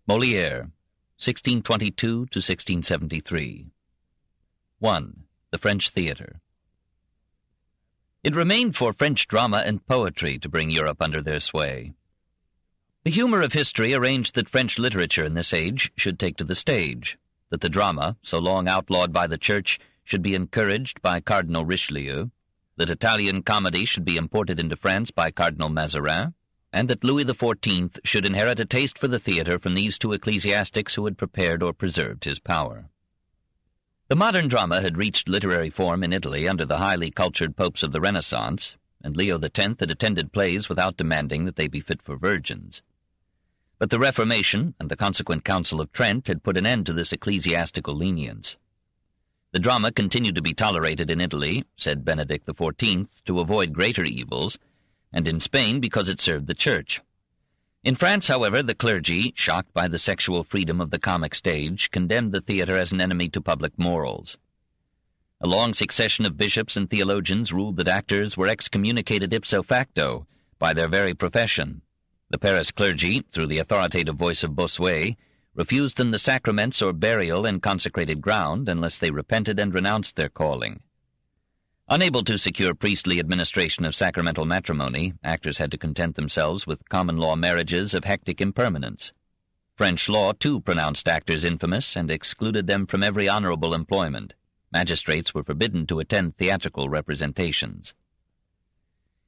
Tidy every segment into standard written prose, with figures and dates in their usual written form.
Molière, 1622 to 1673. 1. The French Theatre. It remained for French drama and poetry to bring Europe under their sway. The humor of history arranged that French literature in this age should take to the stage, that the drama, so long outlawed by the Church, should be encouraged by Cardinal Richelieu, that Italian comedy should be imported into France by Cardinal Mazarin, and that Louis XIV should inherit a taste for the theatre from these two ecclesiastics who had prepared or preserved his power. The modern drama had reached literary form in Italy under the highly cultured popes of the Renaissance, and Leo X had attended plays without demanding that they be fit for virgins. But the Reformation and the consequent Council of Trent had put an end to this ecclesiastical lenience. The drama continued to be tolerated in Italy, said Benedict XIV, to avoid greater evils, and in Spain because it served the Church. In France, however, the clergy, shocked by the sexual freedom of the comic stage, condemned the theatre as an enemy to public morals. A long succession of bishops and theologians ruled that actors were excommunicated ipso facto by their very profession. The Paris clergy, through the authoritative voice of Bossuet, refused them the sacraments or burial in consecrated ground unless they repented and renounced their calling. Unable to secure priestly administration of sacramental matrimony, actors had to content themselves with common-law marriages of hectic impermanence. French law, too, pronounced actors infamous and excluded them from every honorable employment. Magistrates were forbidden to attend theatrical representations.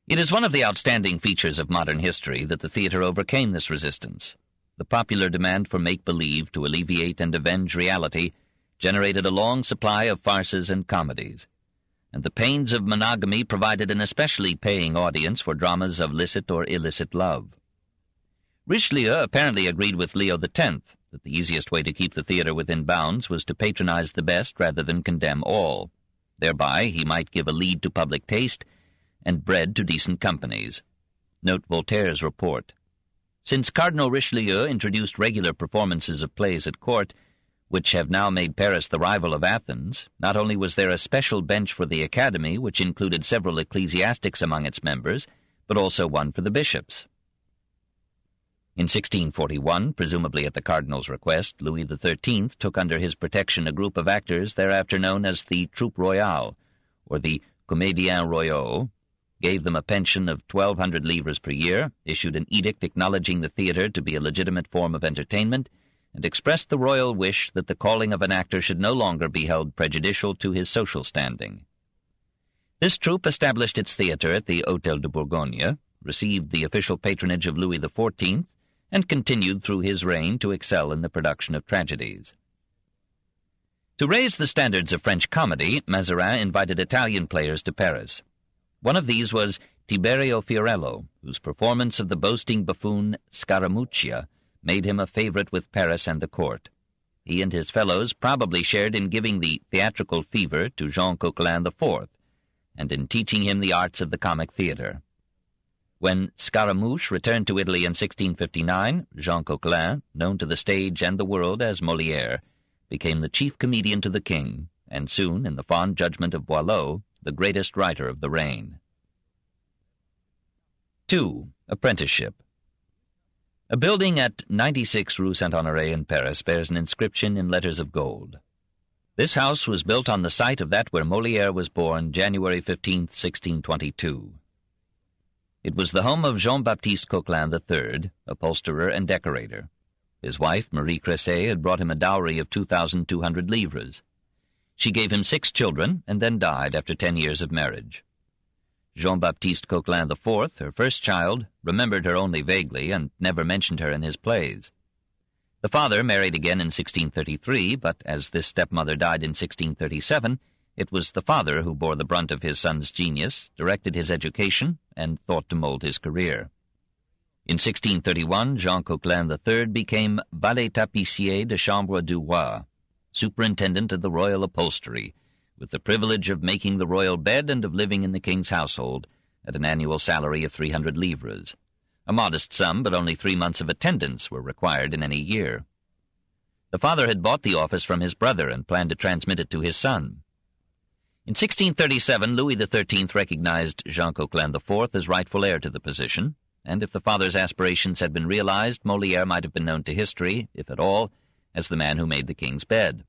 It is one of the outstanding features of modern history that the theatre overcame this resistance. The popular demand for make-believe to alleviate and avenge reality generated a long supply of farces and comedies, and the pains of monogamy provided an especially paying audience for dramas of licit or illicit love. Richelieu apparently agreed with Leo X that the easiest way to keep the theatre within bounds was to patronize the best rather than condemn all. Thereby he might give a lead to public taste and bread to decent companies. Note Voltaire's report. Since Cardinal Richelieu introduced regular performances of plays at court, which have now made Paris the rival of Athens, not only was there a special bench for the Academy, which included several ecclesiastics among its members, but also one for the bishops. In 1641, presumably at the cardinal's request, Louis XIII took under his protection a group of actors thereafter known as the Troupe Royale, or the Comédiens Royaux, gave them a pension of 1,200 livres per year, issued an edict acknowledging the theatre to be a legitimate form of entertainment, and expressed the royal wish that the calling of an actor should no longer be held prejudicial to his social standing. This troupe established its theatre at the Hôtel de Bourgogne, received the official patronage of Louis XIV, and continued through his reign to excel in the production of tragedies. To raise the standards of French comedy, Mazarin invited Italian players to Paris. One of these was Tiberio Fiorello, whose performance of the boasting buffoon Scaramuccia made him a favorite with Paris and the court. He and his fellows probably shared in giving the theatrical fever to Jean Coquelin IV, and in teaching him the arts of the comic theatre. When Scaramouche returned to Italy in 1659, Jean Coquelin, known to the stage and the world as Molière, became the chief comedian to the king, and soon, in the fond judgment of Boileau, the greatest writer of the reign. 2. Apprenticeship. A building at 96 Rue Saint-Honoré in Paris bears an inscription in letters of gold. This house was built on the site of that where Molière was born January 15, 1622. It was the home of Jean-Baptiste Coquelin III, upholsterer and decorator. His wife, Marie Cressay, had brought him a dowry of 2,200 livres. She gave him 6 children and then died after 10 years of marriage. Jean-Baptiste Coquelin IV, her first child, remembered her only vaguely and never mentioned her in his plays. The father married again in 1633, but as this stepmother died in 1637, it was the father who bore the brunt of his son's genius, directed his education, and thought to mold his career. In 1631, Jean Coquelin III became valet tapissier de chambre du roi, superintendent of the royal upholstery, with the privilege of making the royal bed and of living in the king's household, at an annual salary of 300 livres. A modest sum, but only 3 months of attendance were required in any year. The father had bought the office from his brother and planned to transmit it to his son. In 1637, Louis XIII recognized Jean Coquelin IV as rightful heir to the position, and if the father's aspirations had been realized, Molière might have been known to history, if at all, as the man who made the king's bed.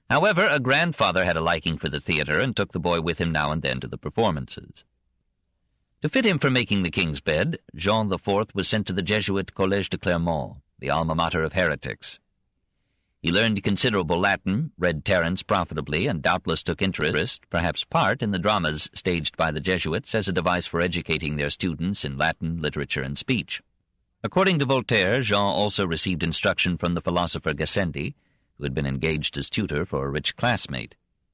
However, a grandfather had a liking for the theatre and took the boy with him now and then to the performances. To fit him for making the king's bed, Jean IV was sent to the Jesuit Collège de Clermont, the alma mater of heretics. He learned considerable Latin, read Terence profitably, and doubtless took interest, perhaps part, in the dramas staged by the Jesuits as a device for educating their students in Latin, literature, and speech. According to Voltaire, Jean also received instruction from the philosopher Gassendi, who had been engaged as tutor for a rich classmate.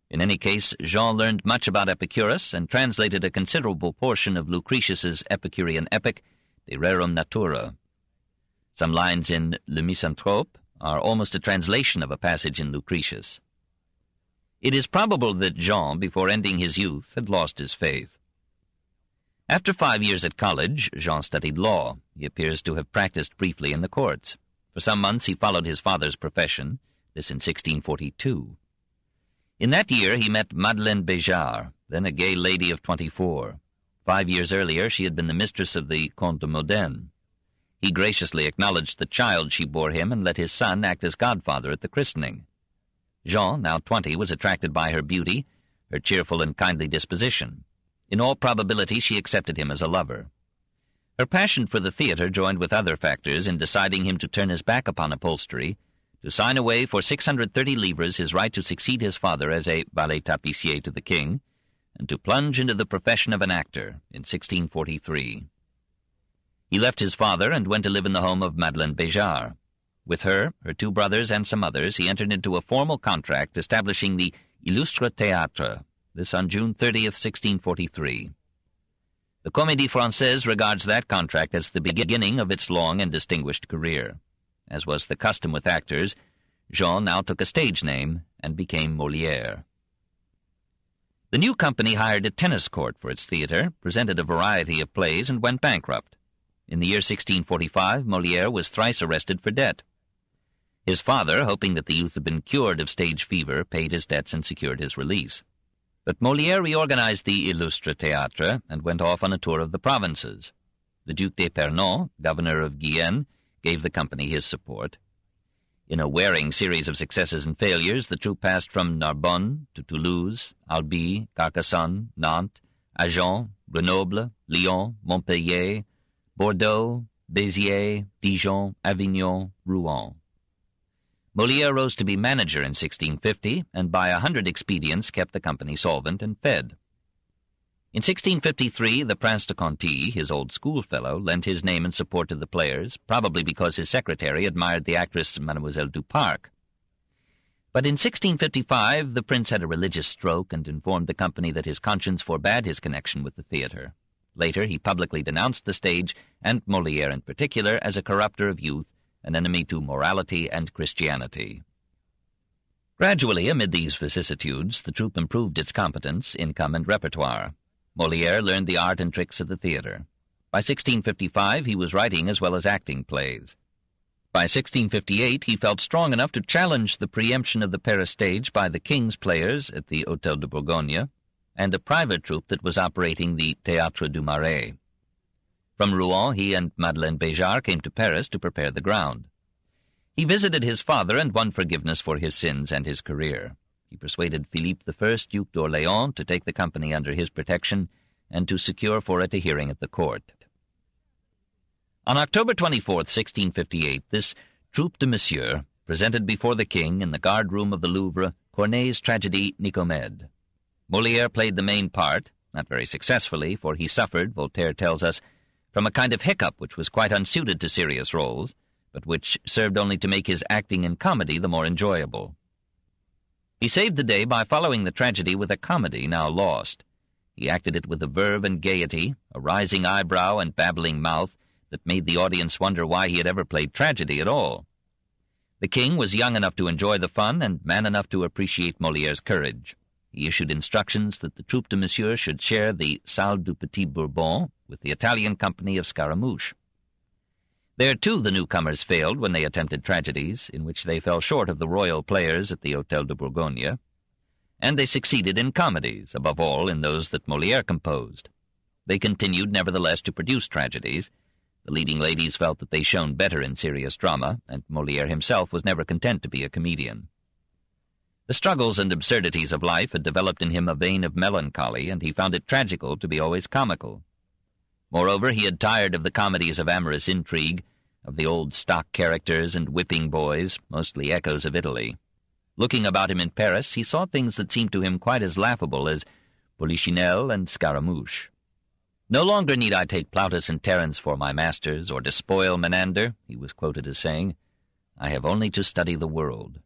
In any case, Jean learned much about Epicurus and translated a considerable portion of Lucretius's Epicurean epic, De Rerum Natura. Some lines in Le Misanthrope are almost a translation of a passage in Lucretius. It is probable that Jean, before ending his youth, had lost his faith. After 5 years at college, Jean studied law. He appears to have practiced briefly in the courts. For some months he followed his father's profession, this in 1642. In that year he met Madeleine Béjart, then a gay lady of 24. 5 years earlier she had been the mistress of the Comte de Modène. He graciously acknowledged the child she bore him and let his son act as godfather at the christening. Jean, now 20, was attracted by her beauty, her cheerful and kindly disposition. In all probability she accepted him as a lover. Her passion for the theatre joined with other factors in deciding him to turn his back upon upholstery, to sign away for 630 livres his right to succeed his father as a valet tapissier to the king, and to plunge into the profession of an actor in 1643. He left his father and went to live in the home of Madeleine Béjart. With her, her 2 brothers, and some others, he entered into a formal contract establishing the Illustre Théâtre, this on June 30th, 1643. The Comédie Française regards that contract as the beginning of its long and distinguished career. As was the custom with actors, Jean now took a stage name and became Molière. The new company hired a tennis court for its theatre, presented a variety of plays, and went bankrupt. In the year 1645, Molière was thrice arrested for debt. His father, hoping that the youth had been cured of stage fever, paid his debts and secured his release. But Molière reorganized the Illustre Théâtre and went off on a tour of the provinces. The Duc d'Épernon, governor of Guyenne, gave the company his support. In a wearing series of successes and failures, the troupe passed from Narbonne to Toulouse, Albi, Carcassonne, Nantes, Agen, Grenoble, Lyon, Montpellier, Bordeaux, Béziers, Dijon, Avignon, Rouen. Molière rose to be manager in 1650, and by 100 expedients kept the company solvent and fed. In 1653, the Prince de Conti, his old schoolfellow, lent his name and support to the players, probably because his secretary admired the actress Mademoiselle Duparc. But in 1655, the prince had a religious stroke and informed the company that his conscience forbade his connection with the theatre. Later, he publicly denounced the stage, and Molière in particular, as a corrupter of youth, an enemy to morality and Christianity. Gradually, amid these vicissitudes, the troupe improved its competence, income, and repertoire. Molière learned the art and tricks of the theatre. By 1655, he was writing as well as acting plays. By 1658, he felt strong enough to challenge the preemption of the Paris stage by the King's players at the Hôtel de Bourgogne, and a private troupe that was operating the Théâtre du Marais. From Rouen, he and Madeleine Béjart came to Paris to prepare the ground. He visited his father and won forgiveness for his sins and his career. He persuaded Philippe I, Duke d'Orléans, to take the company under his protection and to secure for it a hearing at the court. On October 24, 1658, this troupe de Monsieur presented before the king in the guard-room of the Louvre Corneille's tragedy Nicomede. Molière played the main part, not very successfully, for he suffered, Voltaire tells us, from a kind of hiccup which was quite unsuited to serious roles, but which served only to make his acting in comedy the more enjoyable. He saved the day by following the tragedy with a comedy now lost. He acted it with a verve and gaiety, a rising eyebrow and babbling mouth that made the audience wonder why he had ever played tragedy at all. The king was young enough to enjoy the fun and man enough to appreciate Molière's courage. He issued instructions that the troupe de Monsieur should share the Salle du Petit Bourbon with the Italian company of Scaramouche. There, too, the newcomers failed when they attempted tragedies, in which they fell short of the royal players at the Hôtel de Bourgogne, and they succeeded in comedies, above all in those that Molière composed. They continued, nevertheless, to produce tragedies, The leading ladies felt that they shone better in serious drama, and Molière himself was never content to be a comedian. The struggles and absurdities of life had developed in him a vein of melancholy, and he found it tragical to be always comical. Moreover, he had tired of the comedies of amorous intrigue, of the old stock characters and whipping boys, mostly echoes of Italy. Looking about him in Paris, he saw things that seemed to him quite as laughable as Polichinelle and Scaramouche. "No longer need I take Plautus and Terence for my masters, or despoil Menander," he was quoted as saying. "I have only to study the world."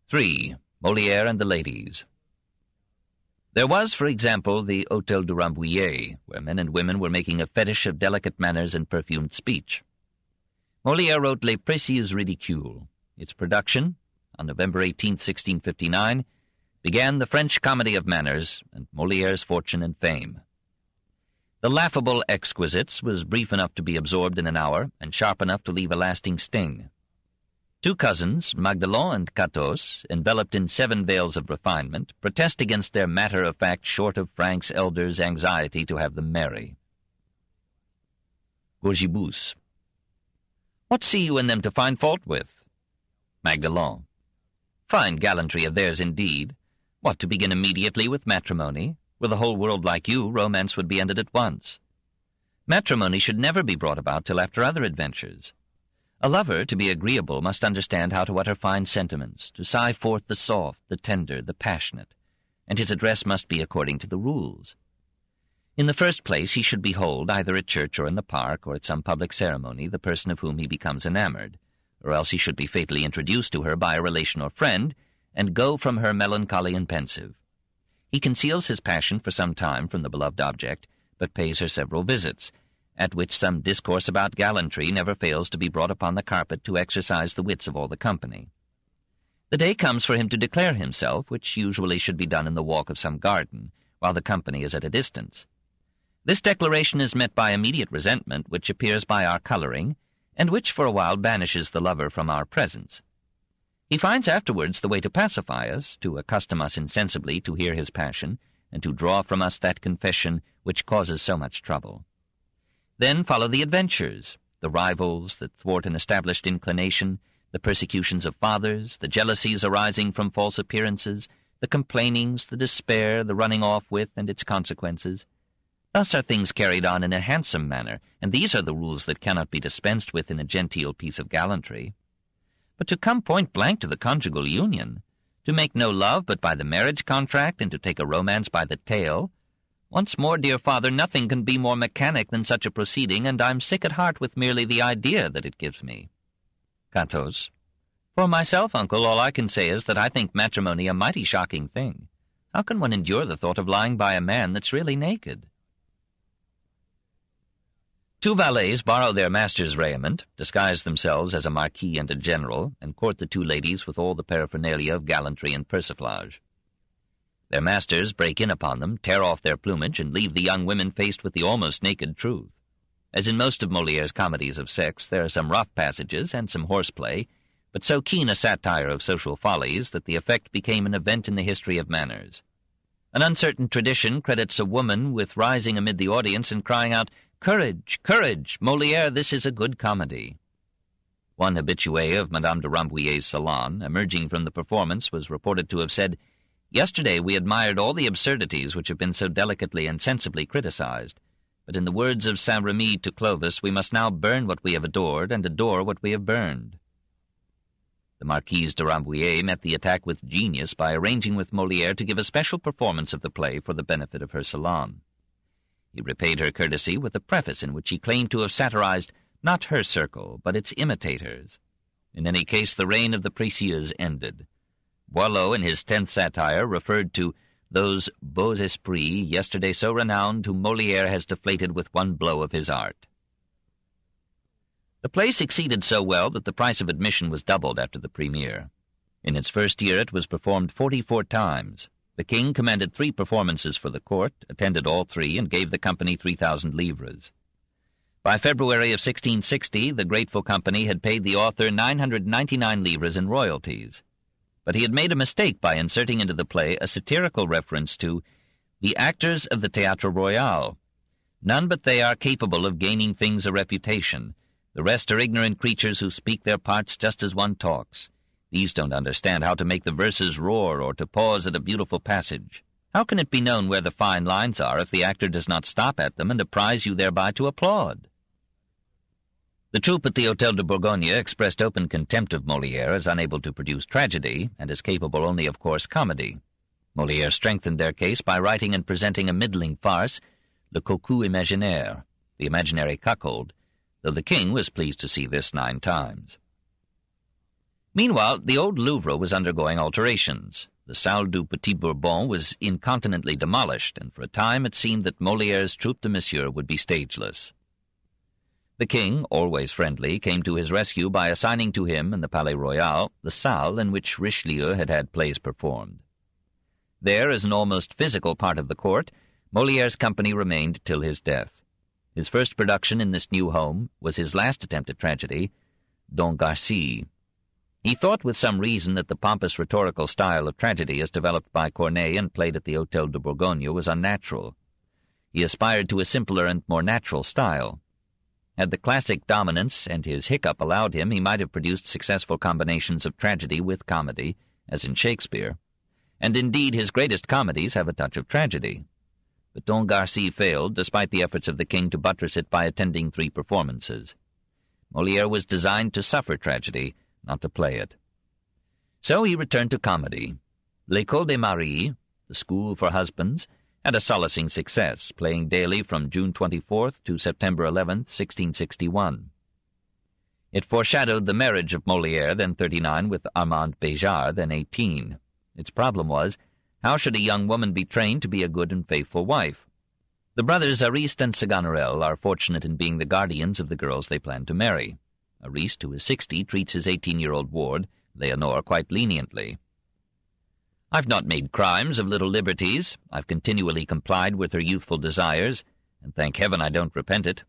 3. Molière and the Ladies. There was, for example, the Hôtel du Rambouillet, where men and women were making a fetish of delicate manners and perfumed speech. Molière wrote Les Précieuses Ridicules. Its production, on November 18, 1659, began the French comedy of manners and Molière's fortune and fame. The laughable Exquisites was brief enough to be absorbed in an hour and sharp enough to leave a lasting sting. Two cousins, Magdelon and Catos, enveloped in 7 veils of refinement, protest against their matter-of-fact short of Frank's elders' anxiety to have them merry. Gorgibus. What see you in them to find fault with? Magdelon. Fine gallantry of theirs indeed. What, to begin immediately with matrimony? Were the whole world like you, romance would be ended at once. Matrimony should never be brought about till after other adventures. A lover, to be agreeable, must understand how to utter fine sentiments, to sigh forth the soft, the tender, the passionate, and his address must be according to the rules. In the first place, he should behold, either at church or in the park, or at some public ceremony, the person of whom he becomes enamored, or else he should be fatally introduced to her by a relation or friend, and go from her melancholy and pensive. He conceals his passion for some time from the beloved object, but pays her several visits, at which some discourse about gallantry never fails to be brought upon the carpet to exercise the wits of all the company. The day comes for him to declare himself, which usually should be done in the walk of some garden, while the company is at a distance. This declaration is met by immediate resentment, which appears by our coloring, and which for a while banishes the lover from our presence. He finds afterwards the way to pacify us, to accustom us insensibly to hear his passion, and to draw from us that confession which causes so much trouble. Then follow the adventures, the rivals that thwart an established inclination, the persecutions of fathers, the jealousies arising from false appearances, the complainings, the despair, the running off with, and its consequences. Thus are things carried on in a handsome manner, and these are the rules that cannot be dispensed with in a genteel piece of gallantry. But to come point-blank to the conjugal union, to make no love but by the marriage contract, and to take a romance by the tail, once more, dear father, nothing can be more mechanic than such a proceeding, and I'm sick at heart with merely the idea that it gives me. Catos. For myself, uncle, all I can say is that I think matrimony a mighty shocking thing. How can one endure the thought of lying by a man that's really naked? 2 valets borrow their master's raiment, disguise themselves as a marquis and a general, and court the 2 ladies with all the paraphernalia of gallantry and persiflage. Their masters break in upon them, tear off their plumage, and leave the young women faced with the almost naked truth. As in most of Molière's comedies of sex, there are some rough passages and some horseplay, but so keen a satire of social follies that the effect became an event in the history of manners. An uncertain tradition credits a woman with rising amid the audience and crying out, "Courage, courage! Molière, this is a good comedy." One habitué of Madame de Rambouillet's salon, emerging from the performance, was reported to have said, "Yesterday we admired all the absurdities which have been so delicately and sensibly criticized, but in the words of Saint-Remy to Clovis, we must now burn what we have adored and adore what we have burned." The Marquise de Rambouillet met the attack with genius by arranging with Molière to give a special performance of the play for the benefit of her salon. He repaid her courtesy with a preface in which he claimed to have satirized not her circle, but its imitators. In any case, the reign of the Précieuses ended. Boileau, in his 10th satire, referred to those beaux esprits yesterday so renowned whom Molière has deflated with one blow of his art. The play succeeded so well that the price of admission was doubled after the premiere. In its first year it was performed 44 times. The king commanded 3 performances for the court, attended all 3, and gave the company 3,000 livres. By February of 1660, the grateful company had paid the author 999 livres in royalties. But he had made a mistake by inserting into the play a satirical reference to the actors of the Théâtre Royal. None but they are capable of gaining things a reputation. The rest are ignorant creatures who speak their parts just as one talks. These don't understand how to make the verses roar or to pause at a beautiful passage. How can it be known where the fine lines are if the actor does not stop at them and apprise you thereby to applaud? The troupe at the Hôtel de Bourgogne expressed open contempt of Molière as unable to produce tragedy and as capable only of coarse comedy. Molière strengthened their case by writing and presenting a middling farce, Le Coucou Imaginaire, the imaginary cuckold, though the king was pleased to see this 9 times. Meanwhile, the old Louvre was undergoing alterations. The Salle du Petit Bourbon was incontinently demolished, and for a time it seemed that Molière's troupe de monsieur would be stageless. The king, always friendly, came to his rescue by assigning to him in the Palais Royal the salle in which Richelieu had had plays performed. There, as an almost physical part of the court, Molière's company remained till his death. His first production in this new home was his last attempt at tragedy, Don Garcia. He thought with some reason that the pompous rhetorical style of tragedy as developed by Corneille and played at the Hôtel de Bourgogne was unnatural. He aspired to a simpler and more natural style. Had the classic dominance and his hiccup allowed him, he might have produced successful combinations of tragedy with comedy, as in Shakespeare. And indeed his greatest comedies have a touch of tragedy. But Don Garcia failed, despite the efforts of the king to buttress it by attending 3 performances. Molière was designed to suffer tragedy, not to play it. So he returned to comedy. L'École des Maris, the school for husbands, had a solacing success, playing daily from June 24th to September 11th, 1661. It foreshadowed the marriage of Molière, then 39, with Armande Béjart, then 18. Its problem was, how should a young woman be trained to be a good and faithful wife? The brothers Ariste and Sganarelle are fortunate in being the guardians of the girls they plan to marry. Ariste, who is 60, treats his 18-year-old ward, Leonore, quite leniently. I've not made crimes of little liberties. I've continually complied with her youthful desires, and thank heaven I don't repent it.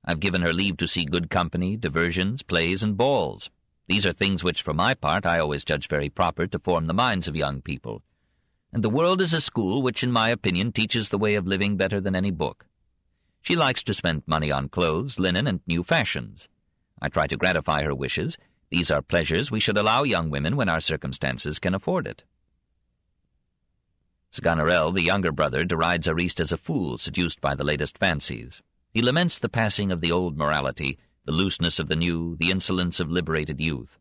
I've given her leave to see good company, diversions, plays, and balls. These are things which, for my part, I always judge very proper to form the minds of young people. And the world is a school which, in my opinion, teaches the way of living better than any book. She likes to spend money on clothes, linen, and new fashions. I try to gratify her wishes. These are pleasures we should allow young women when our circumstances can afford it. Sganarelle, the younger brother, derides Ariste as a fool seduced by the latest fancies. He laments the passing of the old morality, the looseness of the new, the insolence of liberated youth.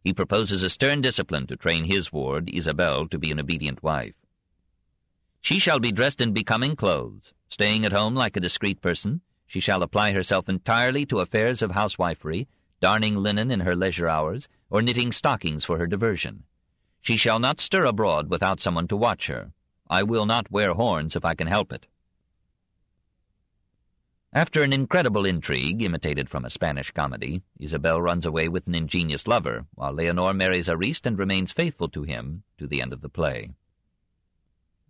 He proposes a stern discipline to train his ward, Isabelle, to be an obedient wife. She shall be dressed in becoming clothes. Staying at home like a discreet person, she shall apply herself entirely to affairs of housewifery, darning linen in her leisure hours, or knitting stockings for her diversion. She shall not stir abroad without someone to watch her. I will not wear horns if I can help it. After an incredible intrigue, imitated from a Spanish comedy, Isabelle runs away with an ingenious lover, while Leonore marries Ariste and remains faithful to him to the end of the play.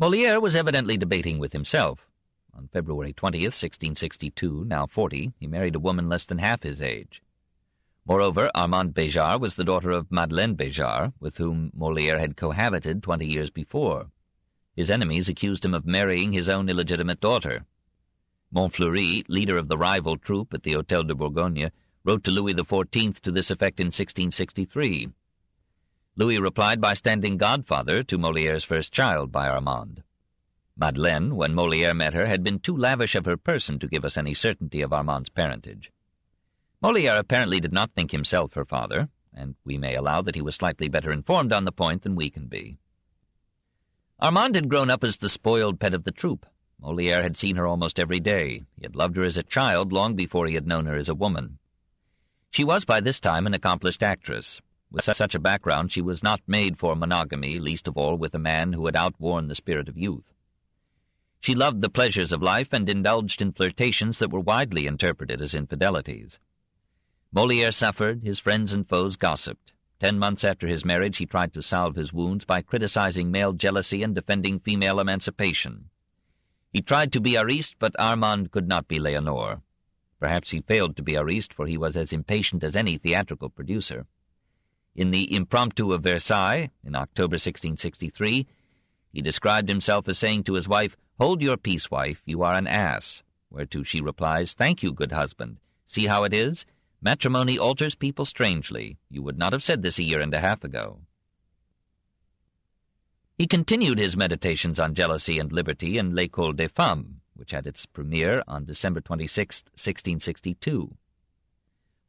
Molière was evidently debating with himself. On February 20th, 1662, now 40, he married a woman less than half his age. Moreover, Armande Béjart was the daughter of Madeleine Béjart, with whom Molière had cohabited 20 years before. His enemies accused him of marrying his own illegitimate daughter. Montfleury, leader of the rival troupe at the Hôtel de Bourgogne, wrote to Louis XIV to this effect in 1663. Louis replied by standing godfather to Molière's first child by Armande. Madeleine, when Molière met her, had been too lavish of her person to give us any certainty of Armande's parentage. Molière apparently did not think himself her father, and we may allow that he was slightly better informed on the point than we can be. Armande had grown up as the spoiled pet of the troupe. Molière had seen her almost every day. He had loved her as a child long before he had known her as a woman. She was by this time an accomplished actress. With such a background, she was not made for monogamy, least of all with a man who had outworn the spirit of youth. She loved the pleasures of life and indulged in flirtations that were widely interpreted as infidelities. Molière suffered, his friends and foes gossiped. 10 months after his marriage, he tried to salve his wounds by criticizing male jealousy and defending female emancipation. He tried to be Ariste, but Armande could not be Leonore. Perhaps he failed to be Ariste, for he was as impatient as any theatrical producer. In the Impromptu of Versailles, in October 1663, he described himself as saying to his wife, "Hold your peace, wife, you are an ass." whereto she replies, "Thank you, good husband. See how it is? Matrimony alters people strangely. You would not have said this a year and a half ago." He continued his meditations on jealousy and liberty in L'École des Femmes, which had its premiere on December 26, 1662.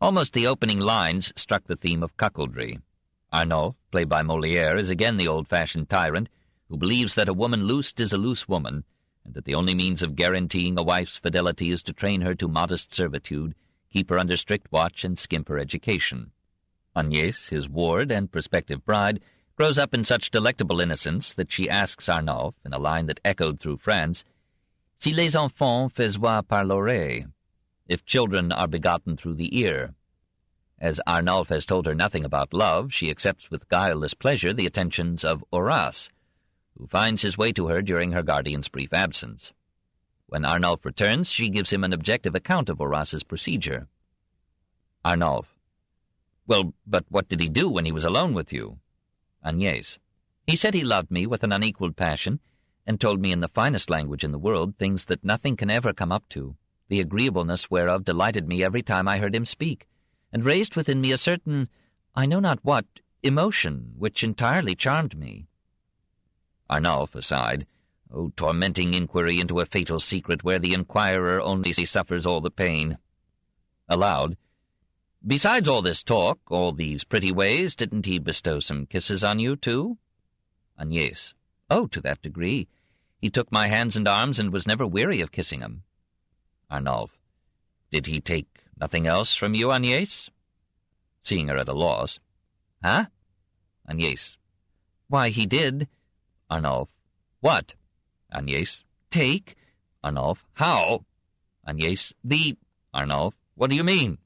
Almost the opening lines struck the theme of cuckoldry. Arnulf, played by Molière, is again the old-fashioned tyrant who believes that a woman loosed is a loose woman, and that the only means of guaranteeing a wife's fidelity is to train her to modest servitude, keep her under strict watch, and skimp her education. Agnès, his ward and prospective bride, grows up in such delectable innocence that she asks Arnulf, in a line that echoed through France, "Si les enfants faisoient par l'oreille," if children are begotten through the ear. As Arnulf has told her nothing about love, she accepts with guileless pleasure the attentions of Horace, who finds his way to her during her guardian's brief absence. When Arnulf returns, she gives him an objective account of Horace's procedure. Arnulf: "Well, but what did he do when he was alone with you?" Agnès: "He said he loved me with an unequalled passion, and told me in the finest language in the world things that nothing can ever come up to, the agreeableness whereof delighted me every time I heard him speak, and raised within me a certain, I know not what, emotion, which entirely charmed me." Arnulf, aside: "O tormenting inquiry into a fatal secret where the inquirer only suffers all the pain." Aloud: "Besides all this talk, all these pretty ways, didn't he bestow some kisses on you, too?" Agnès: "Oh, to that degree. He took my hands and arms and was never weary of kissing 'em." Arnulf: "Did he take nothing else from you, Agnès?" Seeing her at a loss: "Huh?" Agnès: "Why, he did." Arnulf: "What?" Agnès: "Take." Arnulf: "How?" Agnès: "The—" Arnulf: "What do you mean?"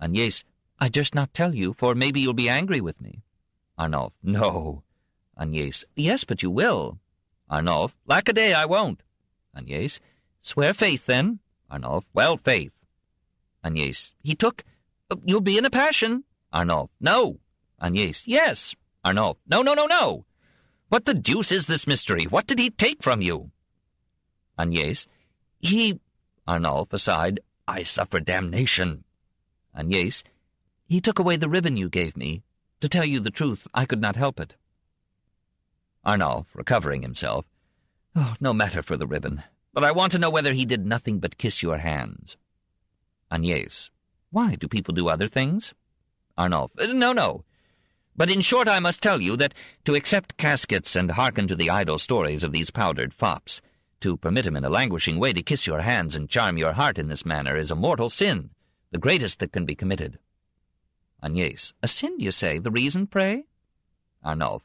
Agnès: "I durst not tell you, for maybe you'll be angry with me." Arnulf: "No." Agnès: "Yes, but you will." Arnulf: "Lack-a-day, I won't." Agnès: "Swear faith, then." Arnulf: "Well, faith." Agnès: "He took— You'll be in a passion." Arnulf: "No." Agnès: "Yes." Arnulf: "No, no, no, no. What the deuce is this mystery? What did he take from you?" Agnès: "He—" Arnulf, aside: "I suffer damnation." Agnès: "He took away the ribbon you gave me. To tell you the truth, I could not help it." Arnulf, recovering himself: "Oh, no matter for the ribbon, but I want to know whether he did nothing but kiss your hands." Agnès: "Why, do people do other things?" Arnulf: "No, no. But in short I must tell you that to accept caskets and hearken to the idle stories of these powdered fops, to permit him in a languishing way to kiss your hands and charm your heart in this manner, is a mortal sin, the greatest that can be committed." Agnès: "A sin, you say? The reason, pray?" Arnulf: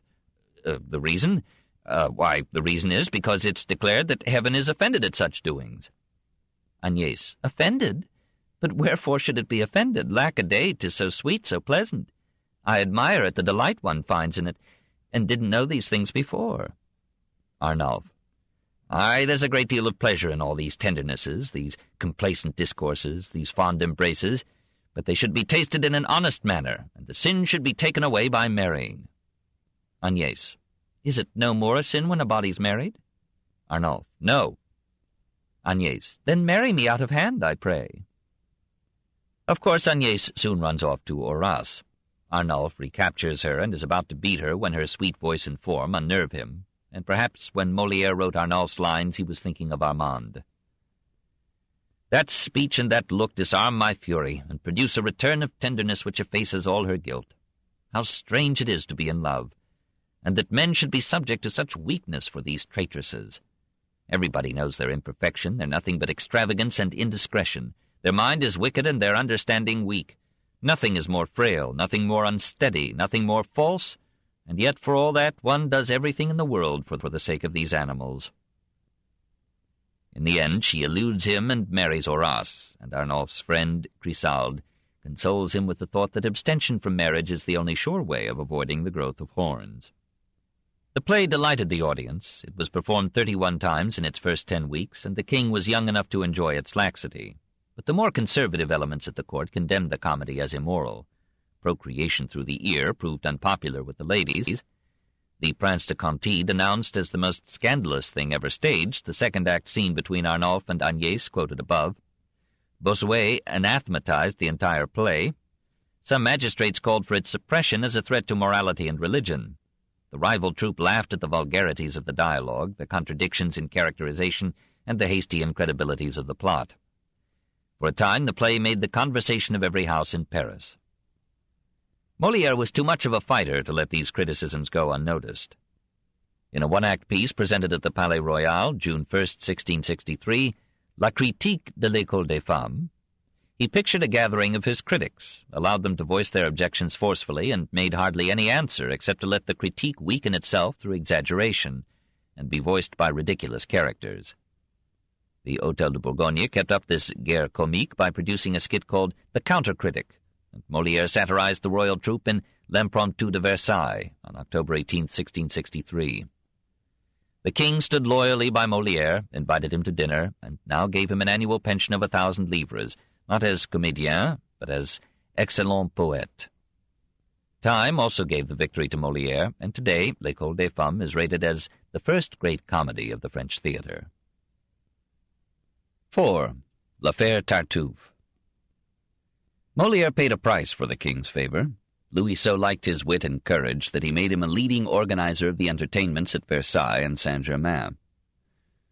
"The reason? Why, the reason is because it's declared that heaven is offended at such doings." Agnès: "Offended? But wherefore should it be offended? Lack-a-day, 'tis so sweet, so pleasant. I admire at the delight one finds in it, and didn't know these things before." Arnulf: "Aye, there's a great deal of pleasure in all these tendernesses, these complacent discourses, these fond embraces, but they should be tasted in an honest manner, and the sin should be taken away by marrying." Agnès: "Is it no more a sin when a body's married?" Arnulf: "No." Agnès: "Then marry me out of hand, I pray." Of course Agnès soon runs off to Horace. Arnulf recaptures her and is about to beat her when her sweet voice and form unnerve him, and perhaps when Molière wrote Arnulf's lines he was thinking of Armand. "That speech and that look disarm my fury, and produce a return of tenderness which effaces all her guilt. How strange it is to be in love, and that men should be subject to such weakness for these traitresses. Everybody knows their imperfection, they're nothing but extravagance and indiscretion. Their mind is wicked and their understanding weak. Nothing is more frail, nothing more unsteady, nothing more false, and yet for all that one does everything in the world for the sake of these animals." In the end she eludes him and marries Horace, and Arnulf's friend, Crisalde, consoles him with the thought that abstention from marriage is the only sure way of avoiding the growth of horns. The play delighted the audience. It was performed 31 times in its first 10 weeks, and the king was young enough to enjoy its laxity. But the more conservative elements at the court condemned the comedy as immoral. Procreation through the ear proved unpopular with the ladies. the Prince de Conti denounced as the most scandalous thing ever staged the second-act scene between Arnulf and Agnès, quoted above. Bossuet anathematized the entire play. Some magistrates called for its suppression as a threat to morality and religion. The rival troupe laughed at the vulgarities of the dialogue, the contradictions in characterization, and the hasty incredibilities of the plot. For a time, the play made the conversation of every house in Paris. Molière was too much of a fighter to let these criticisms go unnoticed. In a one-act piece presented at the Palais Royal, June 1, 1663, La Critique de l'École des Femmes, he pictured a gathering of his critics, allowed them to voice their objections forcefully, and made hardly any answer except to let the critique weaken itself through exaggeration and be voiced by ridiculous characters. The Hôtel de Bourgogne kept up this guerre comique by producing a skit called The Counter-Critic, and Molière satirized the royal troupe in L'Impromptu de Versailles on October 18, 1663. The king stood loyally by Molière, invited him to dinner, and now gave him an annual pension of 1,000 livres, not as comédien, but as excellent poète. Time also gave the victory to Molière, and today L'École des Femmes is rated as the first great comedy of the French theatre. 4. L'Affaire Tartuffe. Molière paid a price for the king's favor. Louis so liked his wit and courage that he made him a leading organizer of the entertainments at Versailles and Saint-Germain.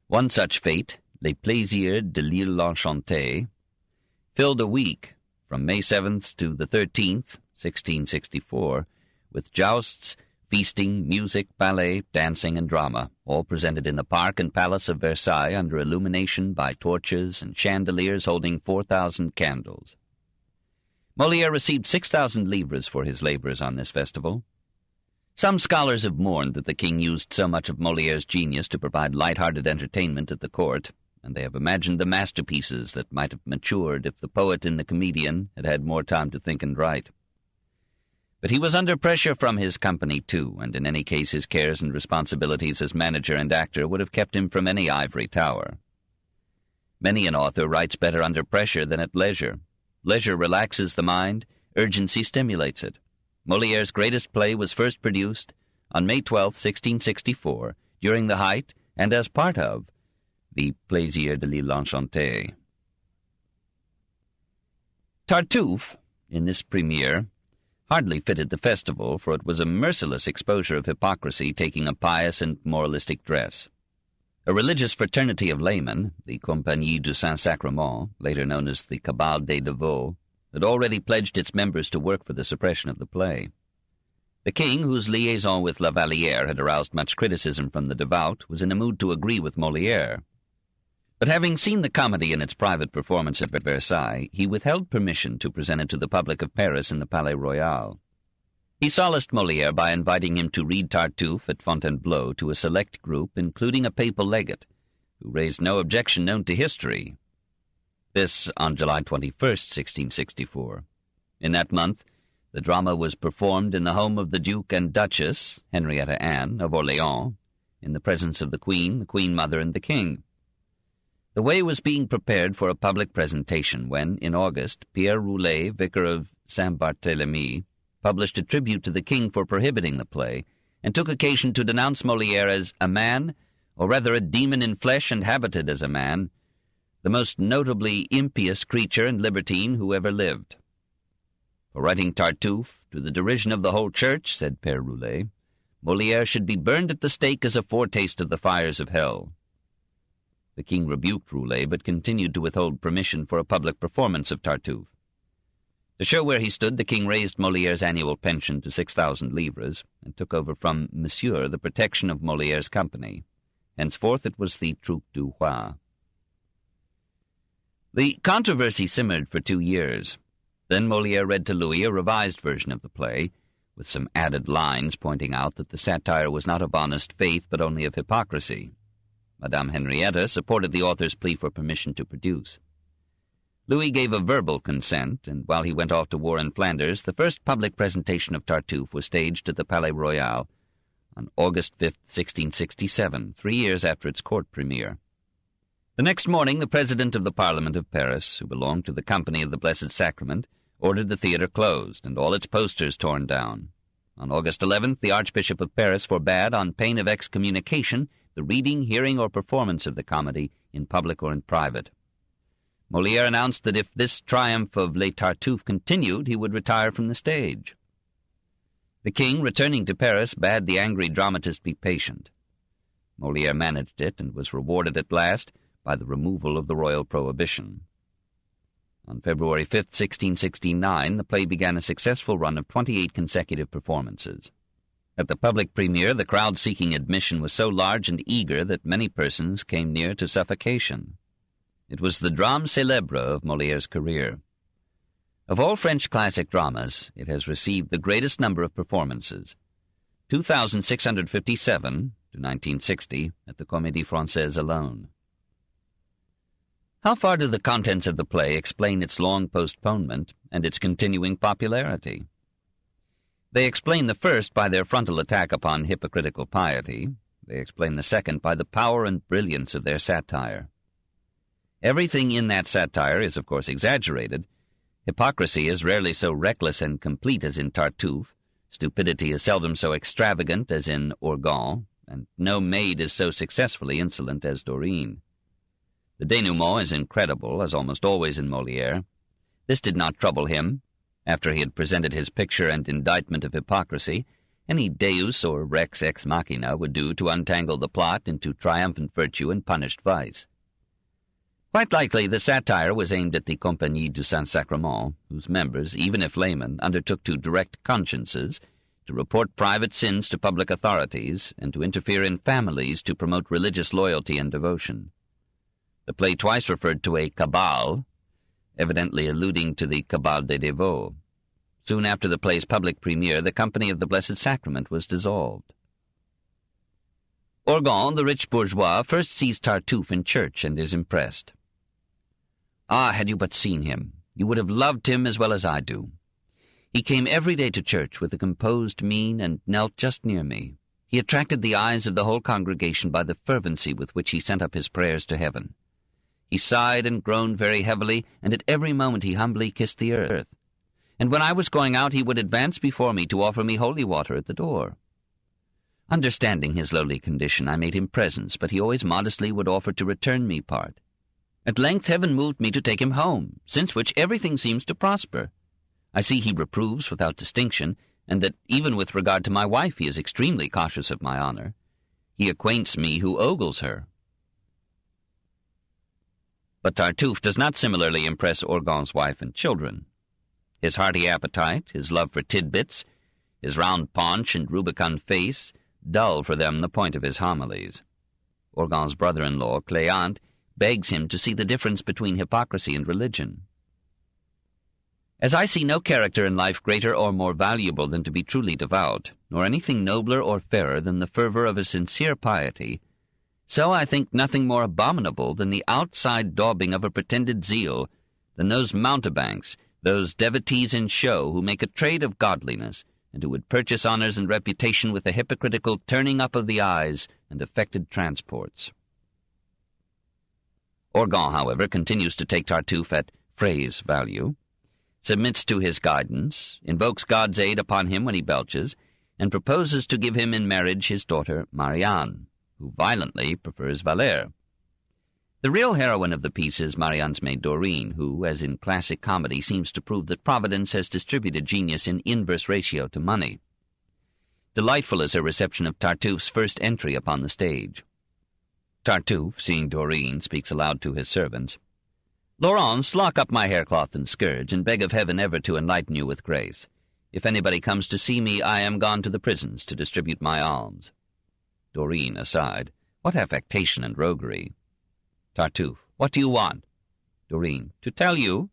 One such fete, Les Plaisirs de l'Île Enchantée, filled a week, from May 7th to the 13th, 1664, with jousts, feasting, music, ballet, dancing, and drama, all presented in the park and palace of Versailles under illumination by torches and chandeliers holding 4,000 candles. Molière received 6,000 livres for his labors on this festival. Some scholars have mourned that the king used so much of Molière's genius to provide light-hearted entertainment at the court, and they have imagined the masterpieces that might have matured if the poet and the comedian had had more time to think and write. But he was under pressure from his company, too, and in any case his cares and responsibilities as manager and actor would have kept him from any ivory tower. Many an author writes better under pressure than at leisure. Leisure relaxes the mind, urgency stimulates it. Molière's greatest play was first produced on May 12, 1664, during the height and as part of the Plaisirs de l'Île Enchantée. Tartuffe, in this premiere, hardly fitted the festival, for it was a merciless exposure of hypocrisy taking a pious and moralistic dress. A religious fraternity of laymen, the Compagnie du Saint-Sacrement, later known as the Cabal des Devots, had already pledged its members to work for the suppression of the play. The king, whose liaison with La Vallière had aroused much criticism from the devout, was in a mood to agree with Molière. But having seen the comedy in its private performance at Versailles, he withheld permission to present it to the public of Paris in the Palais Royal. He solaced Molière by inviting him to read Tartuffe at Fontainebleau to a select group, including a papal legate, who raised no objection known to history. This on July 21, 1664. In that month, the drama was performed in the home of the Duke and Duchess, Henrietta Anne, of Orléans, in the presence of the Queen Mother, and the King. The way was being prepared for a public presentation when, in August, Pierre Roulet, vicar of Saint-Barthélemy, published a tribute to the king for prohibiting the play, and took occasion to denounce Molière as a man, or rather a demon in flesh and habited as a man, the most notably impious creature and libertine who ever lived. For writing Tartuffe, to the derision of the whole church, said Père Roulet, Molière should be burned at the stake as a foretaste of the fires of hell. The king rebuked Roulet, but continued to withhold permission for a public performance of Tartuffe. To show where he stood, the king raised Molière's annual pension to 6,000 livres, and took over from Monsieur the protection of Molière's company. Henceforth it was the Troupe du Roi. The controversy simmered for 2 years. Then Molière read to Louis a revised version of the play, with some added lines pointing out that the satire was not of honest faith, but only of hypocrisy. Madame Henrietta supported the author's plea for permission to produce. Louis gave a verbal consent, and while he went off to war in Flanders, the first public presentation of Tartuffe was staged at the Palais Royal on August 5, 1667, 3 years after its court premiere. The next morning, the president of the Parliament of Paris, who belonged to the Company of the Blessed Sacrament, ordered the theatre closed and all its posters torn down. On August 11th, the Archbishop of Paris forbade, on pain of excommunication, the reading, hearing, or performance of the comedy in public or in private. Molière announced that if this triumph of Les Tartuffes continued, he would retire from the stage. The king, returning to Paris, bade the angry dramatist be patient. Molière managed it and was rewarded at last by the removal of the royal prohibition. On February 5, 1669, the play began a successful run of 28 consecutive performances. At the public premiere, the crowd seeking admission was so large and eager that many persons came near to suffocation. It was the drame célèbre of Molière's career. Of all French classic dramas, it has received the greatest number of performances, 2,657 to 1960 at the Comédie Française alone. How far do the contents of the play explain its long postponement and its continuing popularity? They explain the first by their frontal attack upon hypocritical piety. They explain the second by the power and brilliance of their satire. Everything in that satire is, of course, exaggerated. Hypocrisy is rarely so reckless and complete as in Tartuffe. Stupidity is seldom so extravagant as in Orgon, and no maid is so successfully insolent as Dorine. The denouement is incredible, as almost always in Molière. This did not trouble him. After he had presented his picture and indictment of hypocrisy, any deus or rex ex machina would do to untangle the plot into triumphant virtue and punished vice. Quite likely the satire was aimed at the Compagnie du Saint-Sacrement, whose members, even if laymen, undertook to direct consciences, to report private sins to public authorities, and to interfere in families to promote religious loyalty and devotion. The play twice referred to a cabal, evidently alluding to the Cabal des Dévots. Soon after the play's public premiere, the Company of the Blessed Sacrament was dissolved. Orgon, the rich bourgeois, first sees Tartuffe in church and is impressed. "Ah, had you but seen him, you would have loved him as well as I do. He came every day to church with a composed mien and knelt just near me. He attracted the eyes of the whole congregation by the fervency with which he sent up his prayers to heaven. He sighed and groaned very heavily, and at every moment he humbly kissed the earth. And when I was going out, he would advance before me to offer me holy water at the door. Understanding his lowly condition, I made him presents, but he always modestly would offer to return me part. At length heaven moved me to take him home, since which everything seems to prosper. I see he reproves without distinction, and that even with regard to my wife he is extremely cautious of my honor. He acquaints me who ogles her." But Tartuffe does not similarly impress Orgon's wife and children. His hearty appetite, his love for tidbits, his round paunch and rubicund face dull for them the point of his homilies. Orgon's brother-in-law, Cléant, begs him to see the difference between hypocrisy and religion. "As I see no character in life greater or more valuable than to be truly devout, nor anything nobler or fairer than the fervor of a sincere piety, so I think nothing more abominable than the outside daubing of a pretended zeal, than those mountebanks, those devotees in show who make a trade of godliness, and who would purchase honors and reputation with a hypocritical turning up of the eyes and affected transports." Orgon, however, continues to take Tartuffe at phrase value, submits to his guidance, invokes God's aid upon him when he belches, and proposes to give him in marriage his daughter Marianne, who violently prefers Valère. The real heroine of the piece is Marianne's maid Dorine, who, as in classic comedy, seems to prove that Providence has distributed genius in inverse ratio to money. Delightful is her reception of Tartuffe's first entry upon the stage. Tartuffe, seeing Dorine, speaks aloud to his servants. "Laurence, lock up my haircloth and scourge, and beg of heaven ever to enlighten you with grace. If anybody comes to see me, I am gone to the prisons to distribute my alms." Dorine, aside, "What affectation and roguery!" Tartuffe, "What do you want?" Dorine, "To tell you."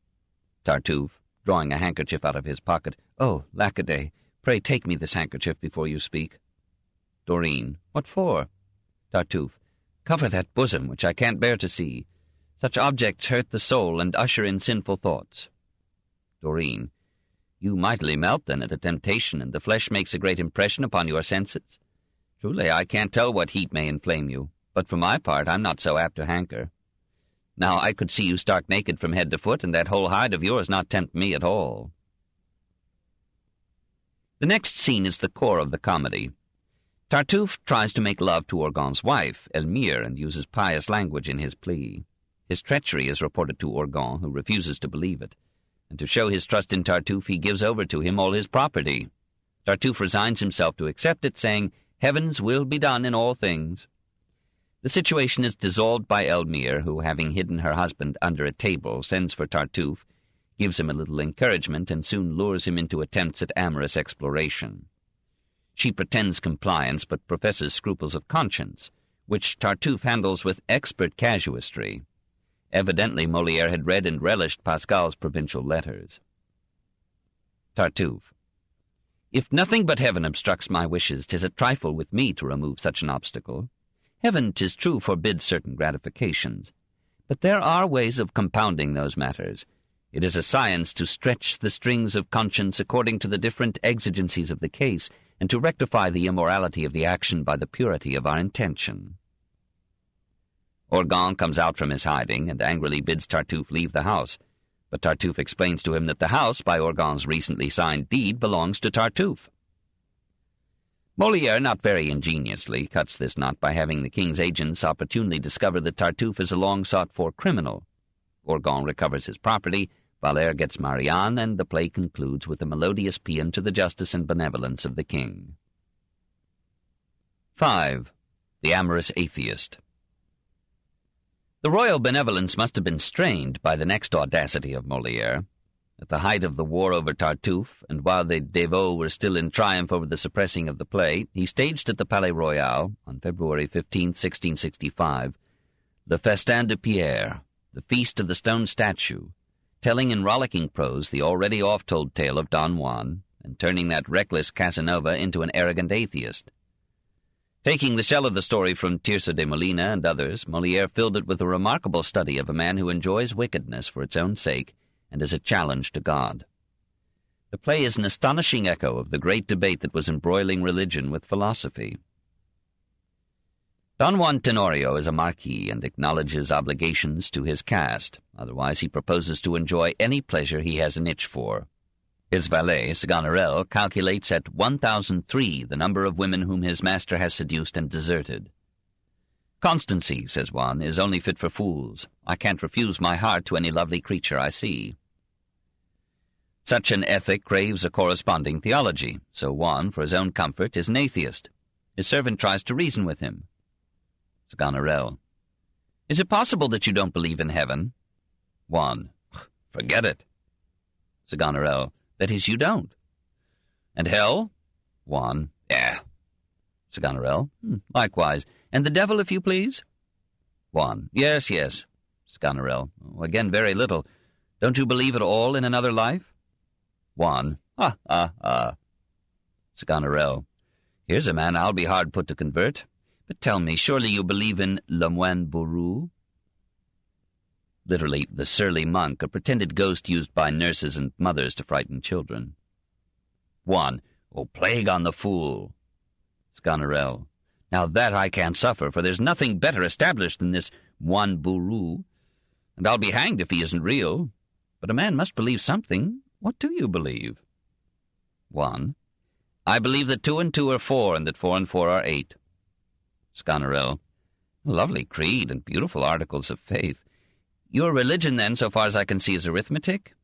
Tartuffe, drawing a handkerchief out of his pocket, "Oh, lackaday, pray take me this handkerchief before you speak." Dorine, "What for?" Tartuffe, "Cover that bosom which I can't bear to see. Such objects hurt the soul and usher in sinful thoughts." Dorine, "You mightily melt, then, at a temptation, and the flesh makes a great impression upon your senses. Truly, I can't tell what heat may inflame you, but for my part I'm not so apt to hanker. Now I could see you stark naked from head to foot, and that whole hide of yours not tempt me at all." The next scene is the core of the comedy. Tartuffe tries to make love to Orgon's wife, Elmire, and uses pious language in his plea. His treachery is reported to Orgon, who refuses to believe it, and to show his trust in Tartuffe, he gives over to him all his property. Tartuffe resigns himself to accept it, saying, "Heaven's will be done in all things." The situation is dissolved by Elmire, who, having hidden her husband under a table, sends for Tartuffe, gives him a little encouragement, and soon lures him into attempts at amorous exploration. She pretends compliance, but professes scruples of conscience, which Tartuffe handles with expert casuistry. Evidently Molière had read and relished Pascal's provincial letters. Tartuffe: "If nothing but heaven obstructs my wishes, 'tis a trifle with me to remove such an obstacle. Heaven, 'tis true, forbids certain gratifications, but there are ways of compounding those matters. It is a science to stretch the strings of conscience according to the different exigencies of the case, and to rectify the immorality of the action by the purity of our intention." Orgon comes out from his hiding and angrily bids Tartuffe leave the house, but Tartuffe explains to him that the house, by Orgon's recently signed deed, belongs to Tartuffe. Molière, not very ingeniously, cuts this knot by having the king's agents opportunely discover that Tartuffe is a long-sought-for criminal. Orgon recovers his property, Valère gets Marianne, and the play concludes with a melodious paean to the justice and benevolence of the king. 5. The Amorous Atheist. The royal benevolence must have been strained by the next audacity of Molière. At the height of the war over Tartuffe, and while the Dévots were still in triumph over the suppressing of the play, he staged at the Palais Royal, on February 15, 1665, the Festin de Pierre, the Feast of the Stone Statue, telling in rollicking prose the already oft-told tale of Don Juan, and turning that reckless Casanova into an arrogant atheist. Taking the shell of the story from Tirso de Molina and others, Molière filled it with a remarkable study of a man who enjoys wickedness for its own sake and as a challenge to God. The play is an astonishing echo of the great debate that was embroiling religion with philosophy. Don Juan Tenorio is a marquis and acknowledges obligations to his caste, otherwise he proposes to enjoy any pleasure he has an itch for. His valet, Sganarelle, calculates at 1,003 the number of women whom his master has seduced and deserted. "Constancy," says one, "is only fit for fools. I can't refuse my heart to any lovely creature I see." Such an ethic craves a corresponding theology, so Juan, for his own comfort, is an atheist. His servant tries to reason with him. Sganarelle: "Is it possible that you don't believe in heaven?" Juan: "Forget it." Sganarelle: "That is, you don't." "And hell?" Juan: "Yeah." Sganarelle: "Likewise. And the devil, if you please?" Juan: "Yes, yes." Sganarelle: "Again, very little. Don't you believe at all in another life?" Juan: "Ha, ha, ha." Sganarelle: "Here's a man I'll be hard put to convert. But tell me, surely you believe in le moine bourru?" Literally, the surly monk, a pretended ghost used by nurses and mothers to frighten children. Juan: "Oh, plague on the fool." Sganarelle: "Now that I can't suffer, for there's nothing better established than this moine bourru, and I'll be hanged if he isn't real. But a man must believe something. What do you believe?" Juan: "I believe that 2 and 2 are 4, and that 4 and 4 are 8. Sganarelle: "A lovely creed and beautiful articles of faith. Your religion, then, so far as I can see, is arithmetic?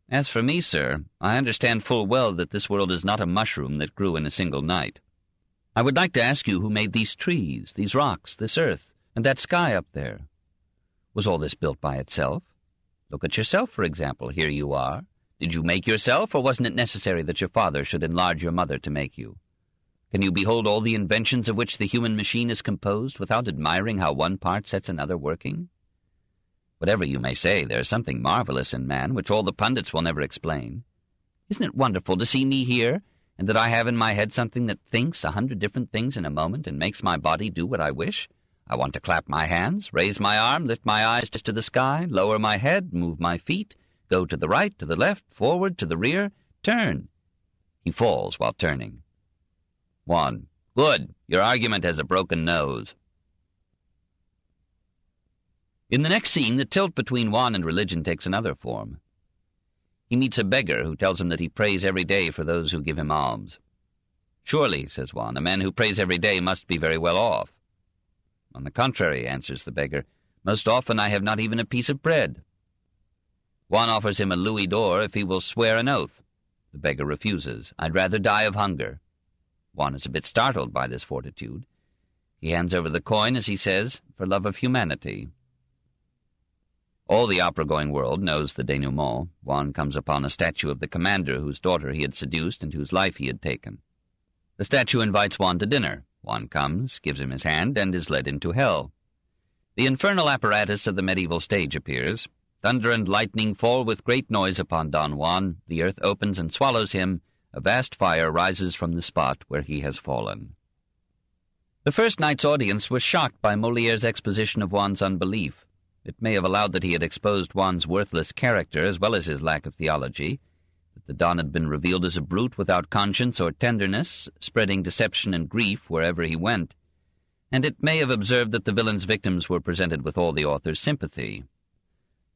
As for me, sir, I understand full well that this world is not a mushroom that grew in a single night. I would like to ask you who made these trees, these rocks, this earth, and that sky up there. Was all this built by itself? Look at yourself, for example. Here you are. Did you make yourself, or wasn't it necessary that your father should enlarge your mother to make you? Can you behold all the inventions of which the human machine is composed without admiring how one part sets another working? Whatever you may say, there is something marvelous in man which all the pundits will never explain. Isn't it wonderful to see me here, and that I have in my head something that thinks 100 different things in a moment and makes my body do what I wish? I want to clap my hands, raise my arm, lift my eyes to the sky, lower my head, move my feet, go to the right, to the left, forward, to the rear, turn. He falls while turning. Juan: "Good. Your argument has a broken nose." In the next scene, the tilt between Juan and religion takes another form. He meets a beggar who tells him that he prays every day for those who give him alms. "Surely," says Juan, "a man who prays every day must be very well off." "On the contrary," answers the beggar, "most often I have not even a piece of bread." Juan offers him a louis d'or if he will swear an oath. The beggar refuses. "I'd rather die of hunger." Juan is a bit startled by this fortitude. He hands over the coin, as he says, for love of humanity. All the opera-going world knows the denouement. Juan comes upon a statue of the commander whose daughter he had seduced and whose life he had taken. The statue invites Juan to dinner. Juan comes, gives him his hand, and is led into hell. The infernal apparatus of the medieval stage appears. Thunder and lightning fall with great noise upon Don Juan. The earth opens and swallows him. A vast fire rises from the spot where he has fallen. The first night's audience was shocked by Moliere's exposition of Juan's unbelief. It may have allowed that he had exposed Juan's worthless character as well as his lack of theology, that the Don had been revealed as a brute without conscience or tenderness, spreading deception and grief wherever he went, and it may have observed that the villain's victims were presented with all the author's sympathy.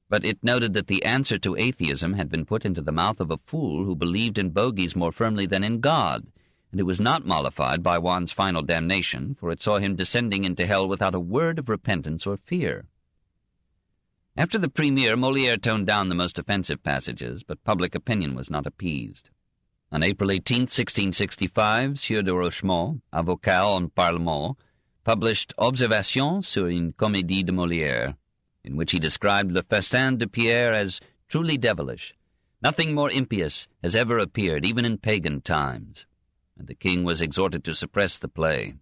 But it noted that the answer to atheism had been put into the mouth of a fool who believed in bogies more firmly than in God, and it was not mollified by Juan's final damnation, for it saw him descending into hell without a word of repentance or fear. After the premiere, Molière toned down the most offensive passages, but public opinion was not appeased. On April 18, 1665, Sieur de Rochemont, avocat en Parlement, published Observations sur une comédie de Molière, in which he described Le Festin de Pierre as truly devilish. Nothing more impious has ever appeared, even in pagan times, and the king was exhorted to suppress the play.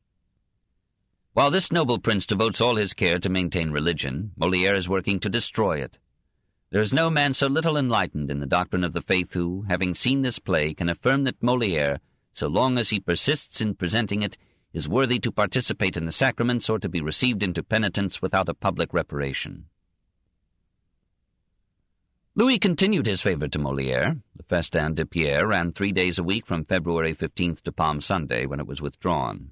While this noble prince devotes all his care to maintain religion, Molière is working to destroy it. There is no man so little enlightened in the doctrine of the faith who, having seen this play, can affirm that Molière, so long as he persists in presenting it, is worthy to participate in the sacraments or to be received into penitence without a public reparation. Louis continued his favor to Molière. The Festin de Pierre ran 3 days a week from February 15th to Palm Sunday, when it was withdrawn.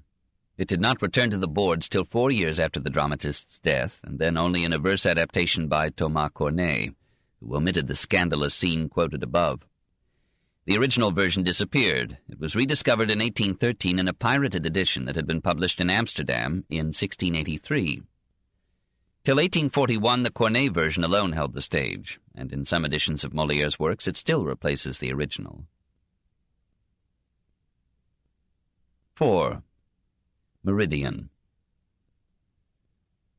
It did not return to the boards till 4 years after the dramatist's death, and then only in a verse adaptation by Thomas Corneille, who omitted the scandalous scene quoted above. The original version disappeared. It was rediscovered in 1813 in a pirated edition that had been published in Amsterdam in 1683. Till 1841, the Corneille version alone held the stage, and in some editions of Molière's works it still replaces the original. 4. Meridian.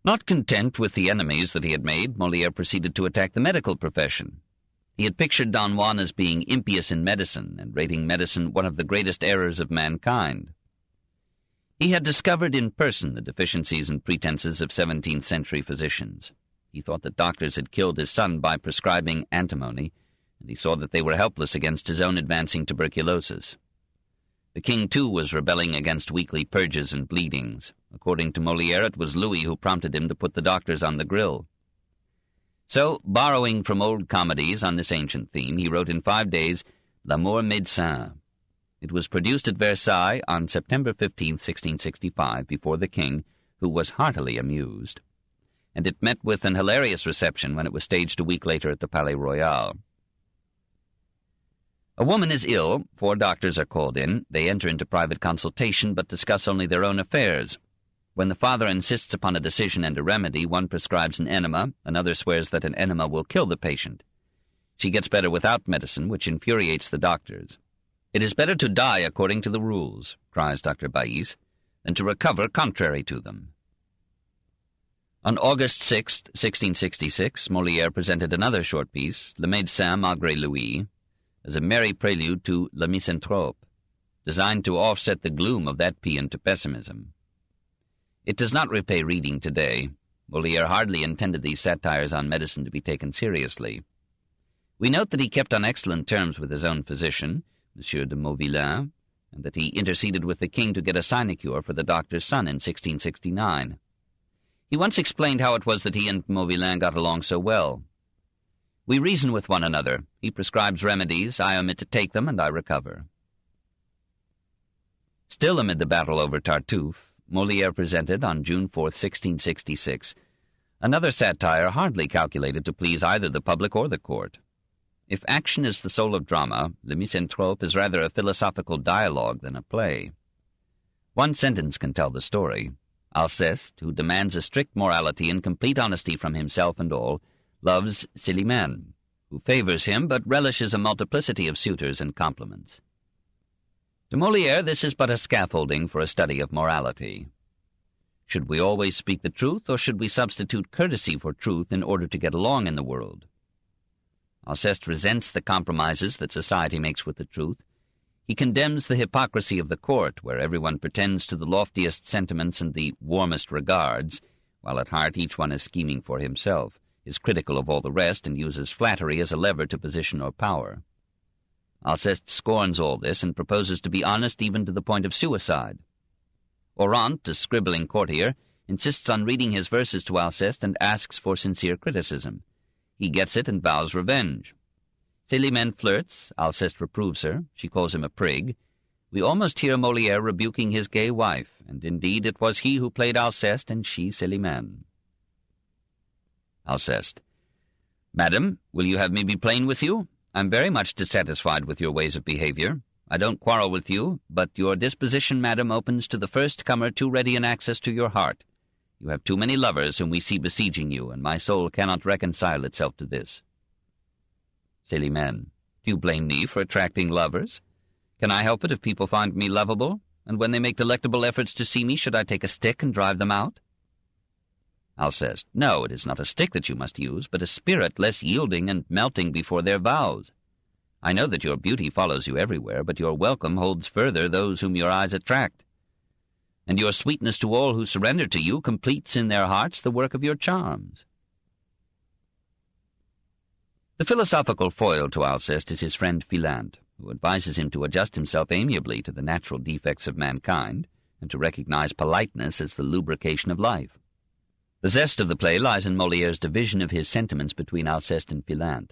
Not content with the enemies that he had made, Molière proceeded to attack the medical profession. He had pictured Don Juan as being impious in medicine and rating medicine one of the greatest errors of mankind. He had discovered in person the deficiencies and pretenses of 17th-century physicians. He thought that doctors had killed his son by prescribing antimony, and he saw that they were helpless against his own advancing tuberculosis. The king, too, was rebelling against weekly purges and bleedings. According to Molière, it was Louis who prompted him to put the doctors on the grill. So, borrowing from old comedies on this ancient theme, he wrote in 5 days L'Amour Médecin. It was produced at Versailles on September 15, 1665, before the king, who was heartily amused. And it met with an hilarious reception when it was staged a week later at the Palais Royal. A woman is ill, 4 doctors are called in. They enter into private consultation, but discuss only their own affairs. When the father insists upon a decision and a remedy, one prescribes an enema, another swears that an enema will kill the patient. She gets better without medicine, which infuriates the doctors. "It is better to die according to the rules," cries Dr. Baïs, "than to recover contrary to them." On August 6, 1666, Molière presented another short piece, Le Médecin malgré Louis, as a merry prelude to Le Misanthrope, designed to offset the gloom of that paean to pessimism. It does not repay reading today. Molière hardly intended these satires on medicine to be taken seriously. We note that he kept on excellent terms with his own physician, Monsieur de Mauvillain, and that he interceded with the king to get a sinecure for the doctor's son in 1669. He once explained how it was that he and Mauvillain got along so well. "We reason with one another. He prescribes remedies, I omit to take them, and I recover." Still amid the battle over Tartuffe, Molière presented, on June 4, 1666, another satire hardly calculated to please either the public or the court. If action is the soul of drama, Le Misanthrope is rather a philosophical dialogue than a play. One sentence can tell the story. Alceste, who demands a strict morality and complete honesty from himself and all, loves Célimène, who favors him but relishes a multiplicity of suitors and compliments. To Molière, this is but a scaffolding for a study of morality. Should we always speak the truth, or should we substitute courtesy for truth in order to get along in the world? Alceste resents the compromises that society makes with the truth. He condemns the hypocrisy of the court, where everyone pretends to the loftiest sentiments and the warmest regards, while at heart each one is scheming for himself, is critical of all the rest, and uses flattery as a lever to position or power. Alceste scorns all this and proposes to be honest even to the point of suicide. Durant, a scribbling courtier, insists on reading his verses to Alceste and asks for sincere criticism. He gets it and vows revenge. Célimène flirts, Alceste reproves her, she calls him a prig. We almost hear Molière rebuking his gay wife, and indeed it was he who played Alceste and she Célimène. Alceste. Madam, will you have me be plain with you? I'm very much dissatisfied with your ways of behavior. I don't quarrel with you, but your disposition, madam, opens to the first comer too ready an access to your heart. You have too many lovers whom we see besieging you, and my soul cannot reconcile itself to this. Célimène. Do you blame me for attracting lovers? Can I help it if people find me lovable? And when they make delectable efforts to see me, should I take a stick and drive them out? Alceste. No, it is not a stick that you must use, but a spirit less yielding and melting before their vows. I know that your beauty follows you everywhere, but your welcome holds further those whom your eyes attract. And your sweetness to all who surrender to you completes in their hearts the work of your charms. The philosophical foil to Alceste is his friend Philinte, who advises him to adjust himself amiably to the natural defects of mankind, and to recognize politeness as the lubrication of life. The zest of the play lies in Molière's division of his sentiments between Alceste and Philinte.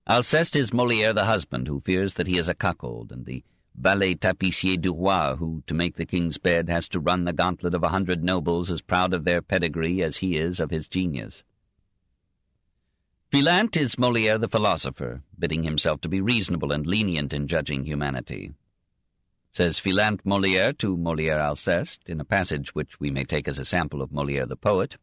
Alceste is Molière the husband who fears that he is a cuckold, and the valet tapissier du roi who, to make the king's bed, has to run the gauntlet of 100 nobles as proud of their pedigree as he is of his genius. Philinte is Molière the philosopher, bidding himself to be reasonable and lenient in judging humanity. Says Philinte Molière to Molière Alceste, in a passage which we may take as a sample of Molière the poet,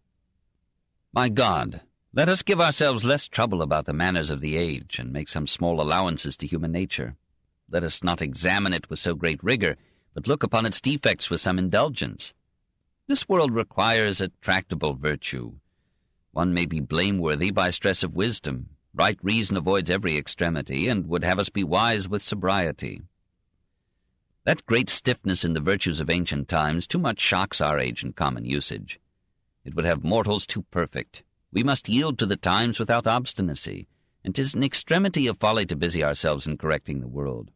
My God, let us give ourselves less trouble about the manners of the age, and make some small allowances to human nature. Let us not examine it with so great rigor, but look upon its defects with some indulgence. This world requires a tractable virtue. One may be blameworthy by stress of wisdom. Right reason avoids every extremity, and would have us be wise with sobriety. That great stiffness in the virtues of ancient times too much shocks our age and common usage. It would have mortals too perfect. We must yield to the times without obstinacy, and 'tis an extremity of folly to busy ourselves in correcting the world.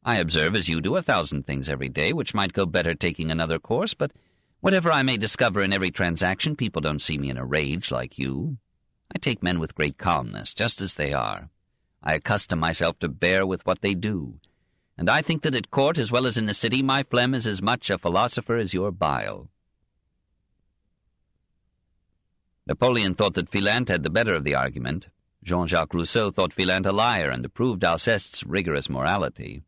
I observe, as you do, 1,000 things every day, which might go better taking another course, but whatever I may discover in every transaction, people don't see me in a rage like you. I take men with great calmness, just as they are. I accustom myself to bear with what they do, and I think that at court, as well as in the city, my phlegm is as much a philosopher as your bile. Napoleon thought that Philinte had the better of the argument. Jean-Jacques Rousseau thought Philinte a liar and approved Alceste's rigorous morality.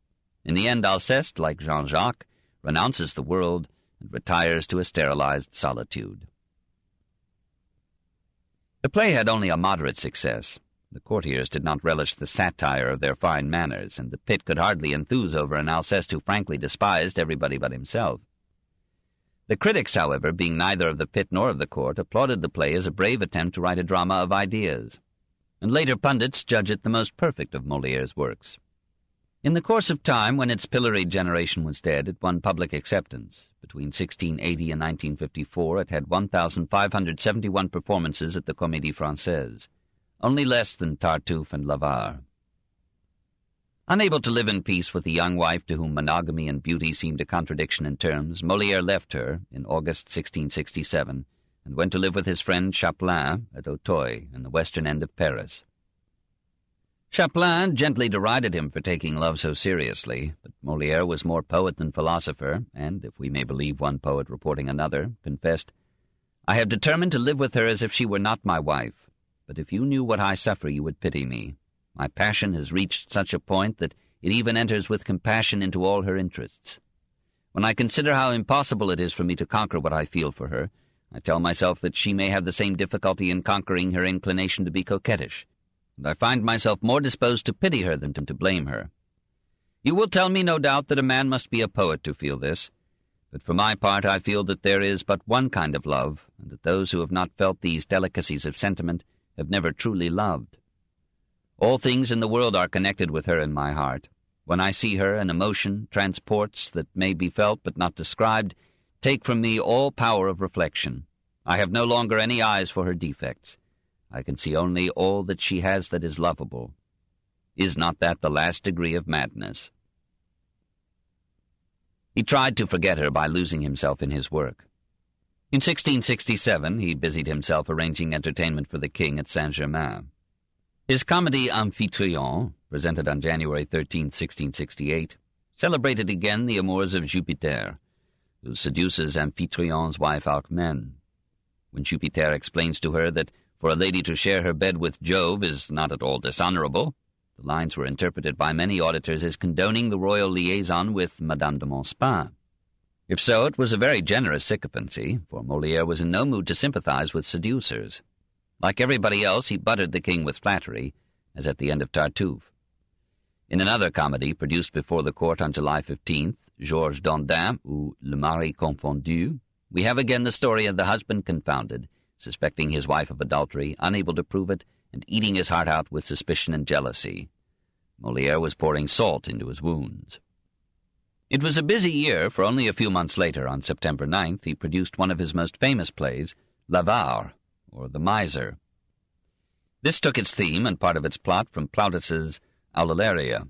In the end, Alceste, like Jean-Jacques, renounces the world and retires to a sterilized solitude. The play had only a moderate success. The courtiers did not relish the satire of their fine manners, and the pit could hardly enthuse over an Alceste who frankly despised everybody but himself. The critics, however, being neither of the pit nor of the court, applauded the play as a brave attempt to write a drama of ideas, and later pundits judge it the most perfect of Molière's works. In the course of time, when its pilloried generation was dead, it won public acceptance. Between 1680 and 1954, it had 1,571 performances at the Comédie Française, only less than Tartuffe and L'Avare. Unable to live in peace with the young wife to whom monogamy and beauty seemed a contradiction in terms, Molière left her in August 1667 and went to live with his friend Chapelain at Auteuil in the western end of Paris. Chapelain gently derided him for taking love so seriously, but Molière was more poet than philosopher, and, if we may believe one poet reporting another, confessed, "I have determined to live with her as if she were not my wife, but if you knew what I suffer you would pity me. My passion has reached such a point that it even enters with compassion into all her interests. When I consider how impossible it is for me to conquer what I feel for her, I tell myself that she may have the same difficulty in conquering her inclination to be coquettish, and I find myself more disposed to pity her than to blame her. You will tell me, no doubt, that a man must be a poet to feel this, but for my part I feel that there is but one kind of love, and that those who have not felt these delicacies of sentiment have never truly loved. All things in the world are connected with her in my heart. When I see her, an emotion, transports that may be felt but not described, take from me all power of reflection. I have no longer any eyes for her defects. I can see only all that she has that is lovable. Is not that the last degree of madness? He tried to forget her by losing himself in his work. In 1667 he busied himself arranging entertainment for the king at Saint-Germain. His comedy Amphitryon, presented on January 13, 1668, celebrated again the amours of Jupiter, who seduces Amphitryon's wife Alcmene. When Jupiter explains to her that for a lady to share her bed with Jove is not at all dishonorable, the lines were interpreted by many auditors as condoning the royal liaison with Madame de Montespan. If so, it was a very generous sycophancy, for Molière was in no mood to sympathize with seducers. Like everybody else, he buttered the king with flattery, as at the end of Tartuffe. In another comedy produced before the court on July 15th, Georges Dandin, ou Le Mari Confondu, we have again the story of the husband confounded, suspecting his wife of adultery, unable to prove it, and eating his heart out with suspicion and jealousy. Molière was pouring salt into his wounds. It was a busy year, for only a few months later, on September 9th, he produced one of his most famous plays, L'Avare, or The Miser. This took its theme and part of its plot from Plautus's Aulularia,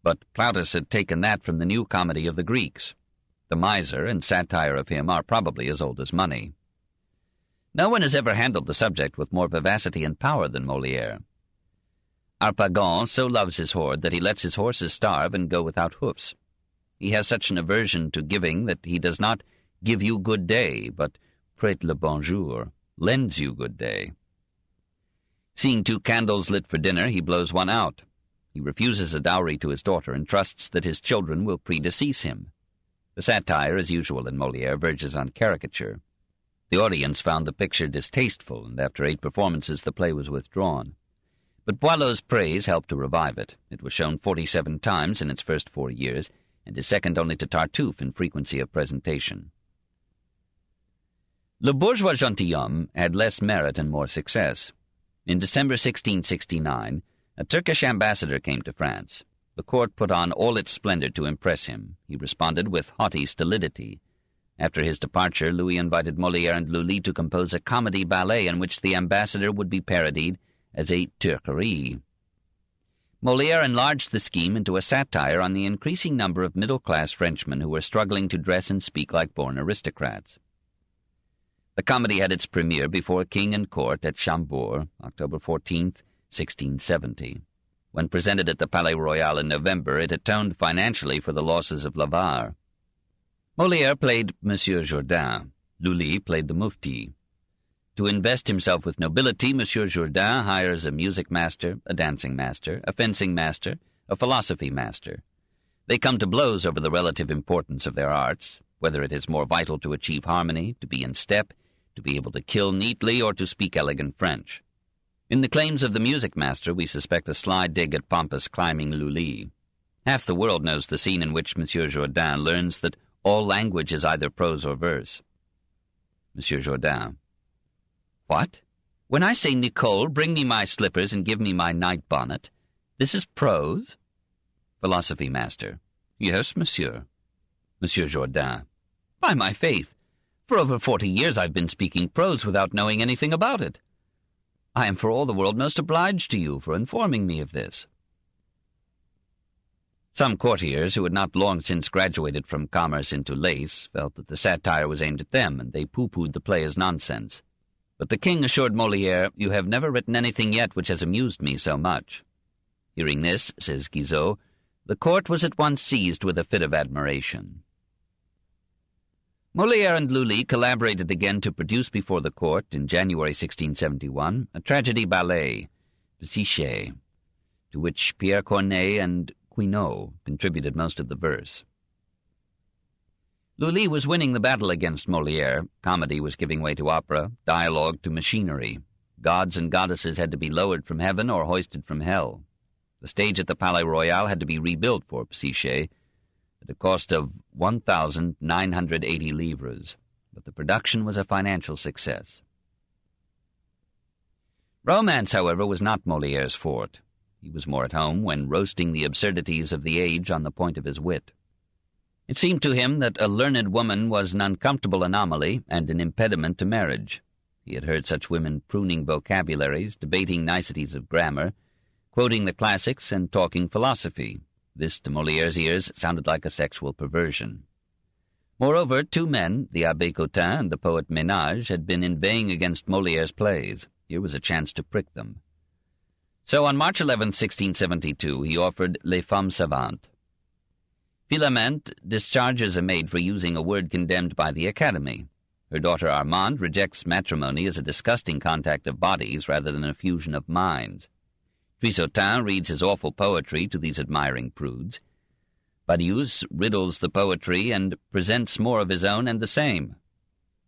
but Plautus had taken that from the new comedy of the Greeks. The Miser and satire of him are probably as old as money. No one has ever handled the subject with more vivacity and power than Molière. Harpagon so loves his hoard that he lets his horses starve and go without hoofs. He has such an aversion to giving that he does not give you good day, but prête le bonjour, lends you good day. Seeing 2 candles lit for dinner, he blows one out. He refuses a dowry to his daughter and trusts that his children will predecease him. The satire, as usual in Molière, verges on caricature. The audience found the picture distasteful, and after 8 performances the play was withdrawn. But Boileau's praise helped to revive it. It was shown 47 times in its first 4 years, and is second only to Tartuffe in frequency of presentation. Le Bourgeois Gentilhomme had less merit and more success. In December 1669, a Turkish ambassador came to France. The court put on all its splendor to impress him. He responded with haughty stolidity. After his departure, Louis invited Molière and Lully to compose a comedy ballet in which the ambassador would be parodied as a Turquerie. Molière enlarged the scheme into a satire on the increasing number of middle-class Frenchmen who were struggling to dress and speak like born aristocrats. The comedy had its premiere before king and court at Chambord, October 14th, 1670. When presented at the Palais Royal in November, it atoned financially for the losses of L'Avare. Molière played Monsieur Jourdain. Lully played the Mufti. To invest himself with nobility, Monsieur Jourdain hires a music master, a dancing master, a fencing master, a philosophy master. They come to blows over the relative importance of their arts, whether it is more vital to achieve harmony, to be in step, to be able to kill neatly, or to speak elegant French. In the claims of the music master we suspect a sly dig at pompous climbing Lully. Half the world knows the scene in which Monsieur Jourdain learns that all language is either prose or verse. Monsieur Jourdain: What? When I say, Nicole, bring me my slippers and give me my night bonnet, this is prose? Philosophy master: Yes, monsieur. Monsieur Jourdain: By my faith, for over 40 years I've been speaking prose without knowing anything about it. I am for all the world most obliged to you for informing me of this. Some courtiers who had not long since graduated from commerce into lace felt that the satire was aimed at them, and they pooh-poohed the play as nonsense. But the king assured Molière, "You have never written anything yet which has amused me so much." Hearing this, says Guizot, the court was at once seized with a fit of admiration. Molière and Lully collaborated again to produce before the court, in January 1671, a tragedy ballet, Psyché. to which Pierre Corneille and Quinault contributed most of the verse. Lully was winning the battle against Molière. Comedy was giving way to opera, dialogue to machinery. Gods and goddesses had to be lowered from heaven or hoisted from hell. The stage at the Palais Royal had to be rebuilt for Psyché at a cost of 1,980 livres, but the production was a financial success. Romance, however, was not Molière's forte. He was more at home when roasting the absurdities of the age on the point of his wit. It seemed to him that a learned woman was an uncomfortable anomaly and an impediment to marriage. He had heard such women pruning vocabularies, debating niceties of grammar, quoting the classics, and talking philosophy. This, to Molière's ears, sounded like a sexual perversion. Moreover, two men, the Abbé Cotin and the poet Ménage, had been inveighing against Molière's plays. Here was a chance to prick them. So on March 11, 1672, he offered Les Femmes Savantes. Philomène discharges a maid for using a word condemned by the Academy. Her daughter Armande rejects matrimony as a disgusting contact of bodies rather than a fusion of minds. Trissotin reads his awful poetry to these admiring prudes. Badius riddles the poetry and presents more of his own and the same.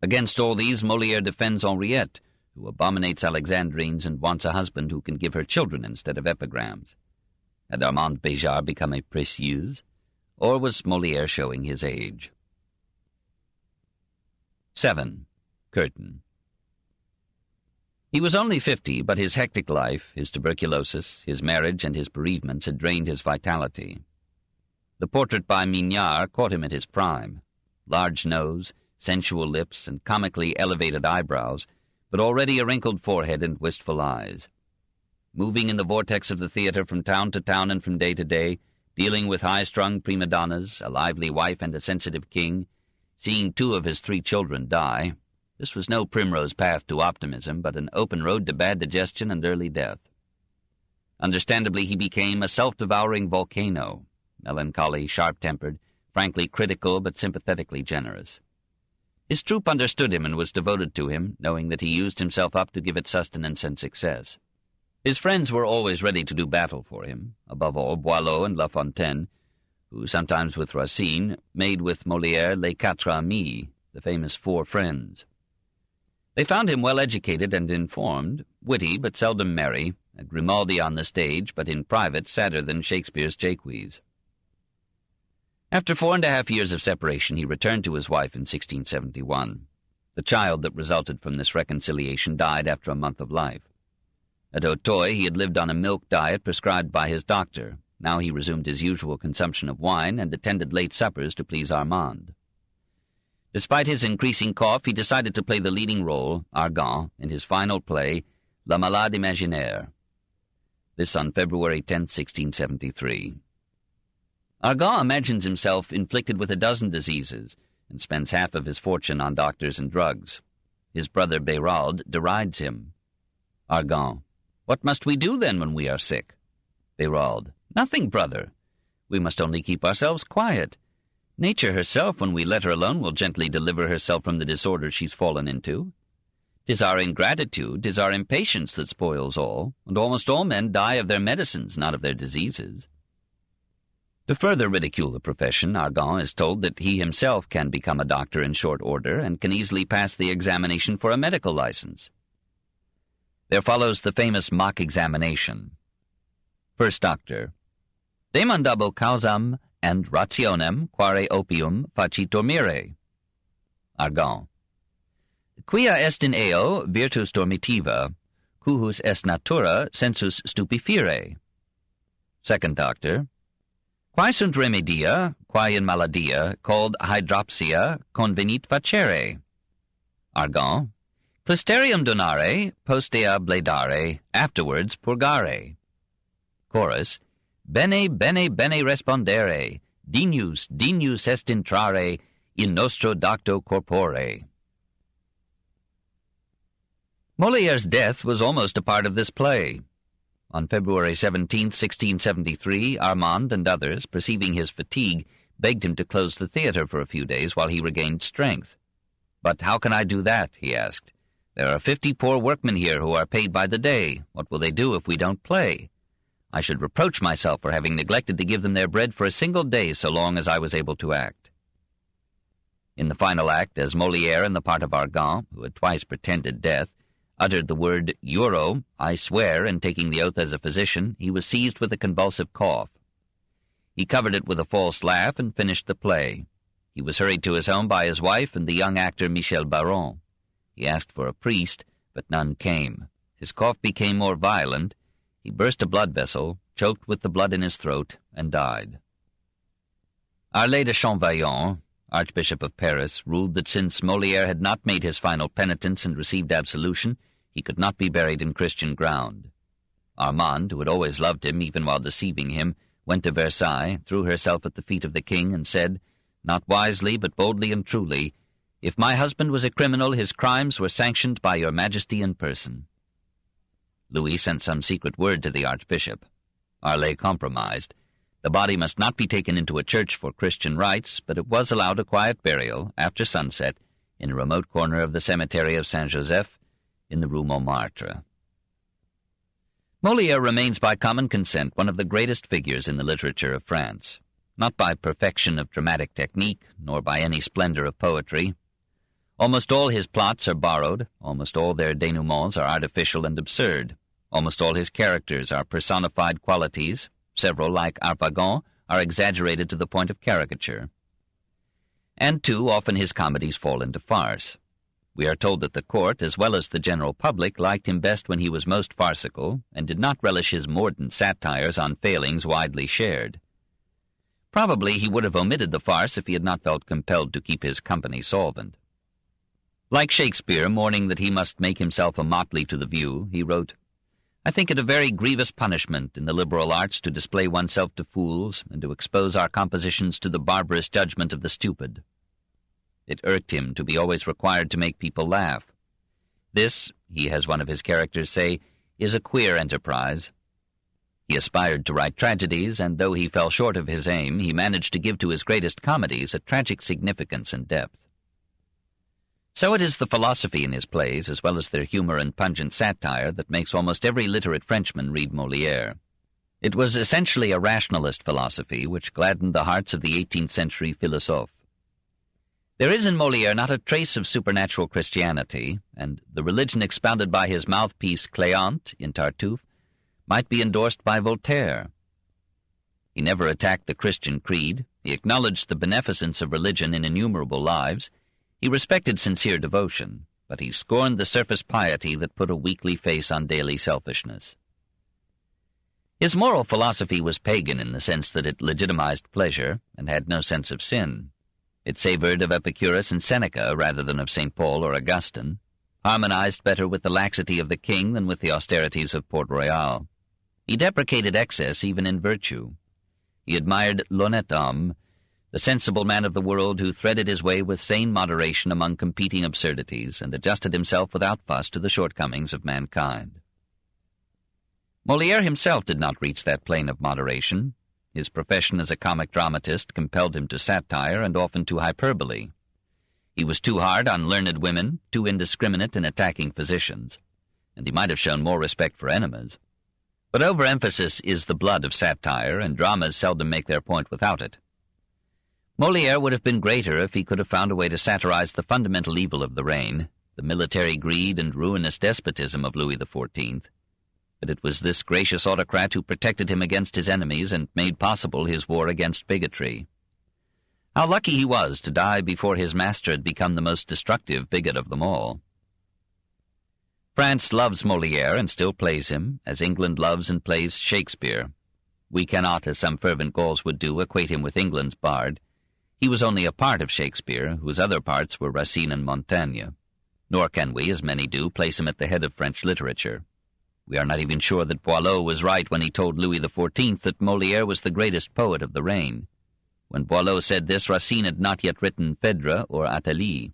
Against all these, Molière defends Henriette, who abominates Alexandrines and wants a husband who can give her children instead of epigrams. Had Armande Béjart become a précieuse, or was Molière showing his age? 7. Curtain. He was only 50, but his hectic life, his tuberculosis, his marriage, and his bereavements had drained his vitality. The portrait by Mignard caught him at his prime. Large nose, sensual lips, and comically elevated eyebrows, but already a wrinkled forehead and wistful eyes. Moving in the vortex of the theatre from town to town and from day to day, dealing with high-strung prima donnas, a lively wife and a sensitive king, seeing 2 of his 3 children die, this was no primrose path to optimism, but an open road to bad digestion and early death. Understandably, he became a self-devouring volcano, melancholy, sharp-tempered, frankly critical, but sympathetically generous. His troupe understood him and was devoted to him, knowing that he used himself up to give it sustenance and success. His friends were always ready to do battle for him, above all Boileau and La Fontaine, who, sometimes with Racine, made with Molière Les Quatre Amis, the famous 4 friends. They found him well-educated and informed, witty but seldom merry, a Grimaldi on the stage, but in private sadder than Shakespeare's Jaques. After 4.5 years of separation, he returned to his wife in 1671. The child that resulted from this reconciliation died after a month of life. At Auteuil, he had lived on a milk diet prescribed by his doctor. Now he resumed his usual consumption of wine and attended late suppers to please Armande. Despite his increasing cough, he decided to play the leading role, Argan, in his final play, La Malade Imaginaire. This on February 10, 1673. Argan imagines himself inflicted with a dozen diseases and spends half of his fortune on doctors and drugs. His brother Bérald derides him. Argan: What must we do then when we are sick? Bérald: Nothing, brother. We must only keep ourselves quiet. Nature herself, when we let her alone, will gently deliver herself from the disorder she's fallen into. 'Tis our ingratitude, 'tis our impatience that spoils all, and almost all men die of their medicines, not of their diseases. To further ridicule the profession, Argan is told that he himself can become a doctor in short order and can easily pass the examination for a medical license. There follows the famous mock examination. First Doctor: Demandabo causam and rationem quare opium facit dormire. Argan: Quia est in eo virtus dormitiva, cujus est natura sensus stupefire. Second Doctor: Quae sunt remedia, quae in maladia, called hydropsia, convenit facere. Argan: Clisterium donare, postea bledare, afterwards purgare. Chorus: Bene, bene, bene respondere, dignus, dignus est intrare, in nostro docto corpore. Molière's death was almost a part of this play. On February 17, 1673, Armande and others, perceiving his fatigue, begged him to close the theatre for a few days while he regained strength. "But how can I do that?" he asked. "There are 50 poor workmen here who are paid by the day. What will they do if we don't play?" I should reproach myself for having neglected to give them their bread for a single day so long as I was able to act. In the final act, as Molière, in the part of Argan, who had twice pretended death, uttered the word "Euro, I swear," and taking the oath as a physician, he was seized with a convulsive cough. He covered it with a false laugh and finished the play. He was hurried to his home by his wife and the young actor Michel Baron. He asked for a priest, but none came. His cough became more violent. He burst a blood vessel, choked with the blood in his throat, and died. Arlay de Champvaillant, Archbishop of Paris, ruled that since Molière had not made his final penitence and received absolution, he could not be buried in Christian ground. Armande, who had always loved him even while deceiving him, went to Versailles, threw herself at the feet of the king, and said, not wisely but boldly and truly, "If my husband was a criminal, his crimes were sanctioned by your majesty in person." Louis sent some secret word to the archbishop. Arlay compromised. The body must not be taken into a church for Christian rites, but it was allowed a quiet burial, after sunset, in a remote corner of the cemetery of Saint-Joseph, in the Rue Montmartre. Molière remains by common consent one of the greatest figures in the literature of France, not by perfection of dramatic technique, nor by any splendor of poetry. Almost all his plots are borrowed, almost all their denouements are artificial and absurd, almost all his characters are personified qualities. Several, like Harpagon, are exaggerated to the point of caricature. And, too, often his comedies fall into farce. We are told that the court, as well as the general public, liked him best when he was most farcical, and did not relish his mordant satires on failings widely shared. Probably he would have omitted the farce if he had not felt compelled to keep his company solvent. Like Shakespeare, mourning that he must make himself a motley to the view, he wrote, "I think it a very grievous punishment in the liberal arts to display oneself to fools, and to expose our compositions to the barbarous judgment of the stupid." It irked him to be always required to make people laugh. This, he has one of his characters say, is a queer enterprise. He aspired to write tragedies, and though he fell short of his aim, he managed to give to his greatest comedies a tragic significance and depth. So it is the philosophy in his plays, as well as their humor and pungent satire, that makes almost every literate Frenchman read Molière. It was essentially a rationalist philosophy which gladdened the hearts of the 18th century philosophes. There is in Molière not a trace of supernatural Christianity, and the religion expounded by his mouthpiece Cléante in Tartuffe might be endorsed by Voltaire. He never attacked the Christian creed. He acknowledged the beneficence of religion in innumerable lives. He respected sincere devotion, but he scorned the surface piety that put a weakly face on daily selfishness. His moral philosophy was pagan in the sense that it legitimized pleasure and had no sense of sin. It savored of Epicurus and Seneca rather than of St. Paul or Augustine, harmonized better with the laxity of the king than with the austerities of Port Royal. He deprecated excess even in virtue. He admired l'honnête homme, the sensible man of the world who threaded his way with sane moderation among competing absurdities and adjusted himself without fuss to the shortcomings of mankind. Molière himself did not reach that plane of moderation. His profession as a comic dramatist compelled him to satire and often to hyperbole. He was too hard on learned women, too indiscriminate in attacking physicians, and he might have shown more respect for enemies. But overemphasis is the blood of satire, and dramas seldom make their point without it. Molière would have been greater if he could have found a way to satirize the fundamental evil of the reign, the military greed and ruinous despotism of Louis XIV. But it was this gracious autocrat who protected him against his enemies and made possible his war against bigotry. How lucky he was to die before his master had become the most destructive bigot of them all. France loves Molière and still plays him, as England loves and plays Shakespeare. We cannot, as some fervent Gauls would do, equate him with England's bard. He was only a part of Shakespeare, whose other parts were Racine and Montaigne. Nor can we, as many do, place him at the head of French literature. We are not even sure that Boileau was right when he told Louis XIV that Molière was the greatest poet of the reign. When Boileau said this, Racine had not yet written Phèdre or Athalie.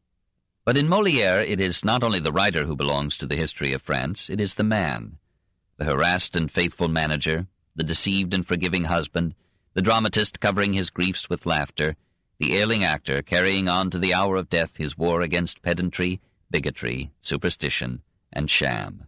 But in Molière it is not only the writer who belongs to the history of France, it is the man, the harassed and faithful manager, the deceived and forgiving husband, the dramatist covering his griefs with laughter, the ailing actor carrying on to the hour of death his war against pedantry, bigotry, superstition, and sham.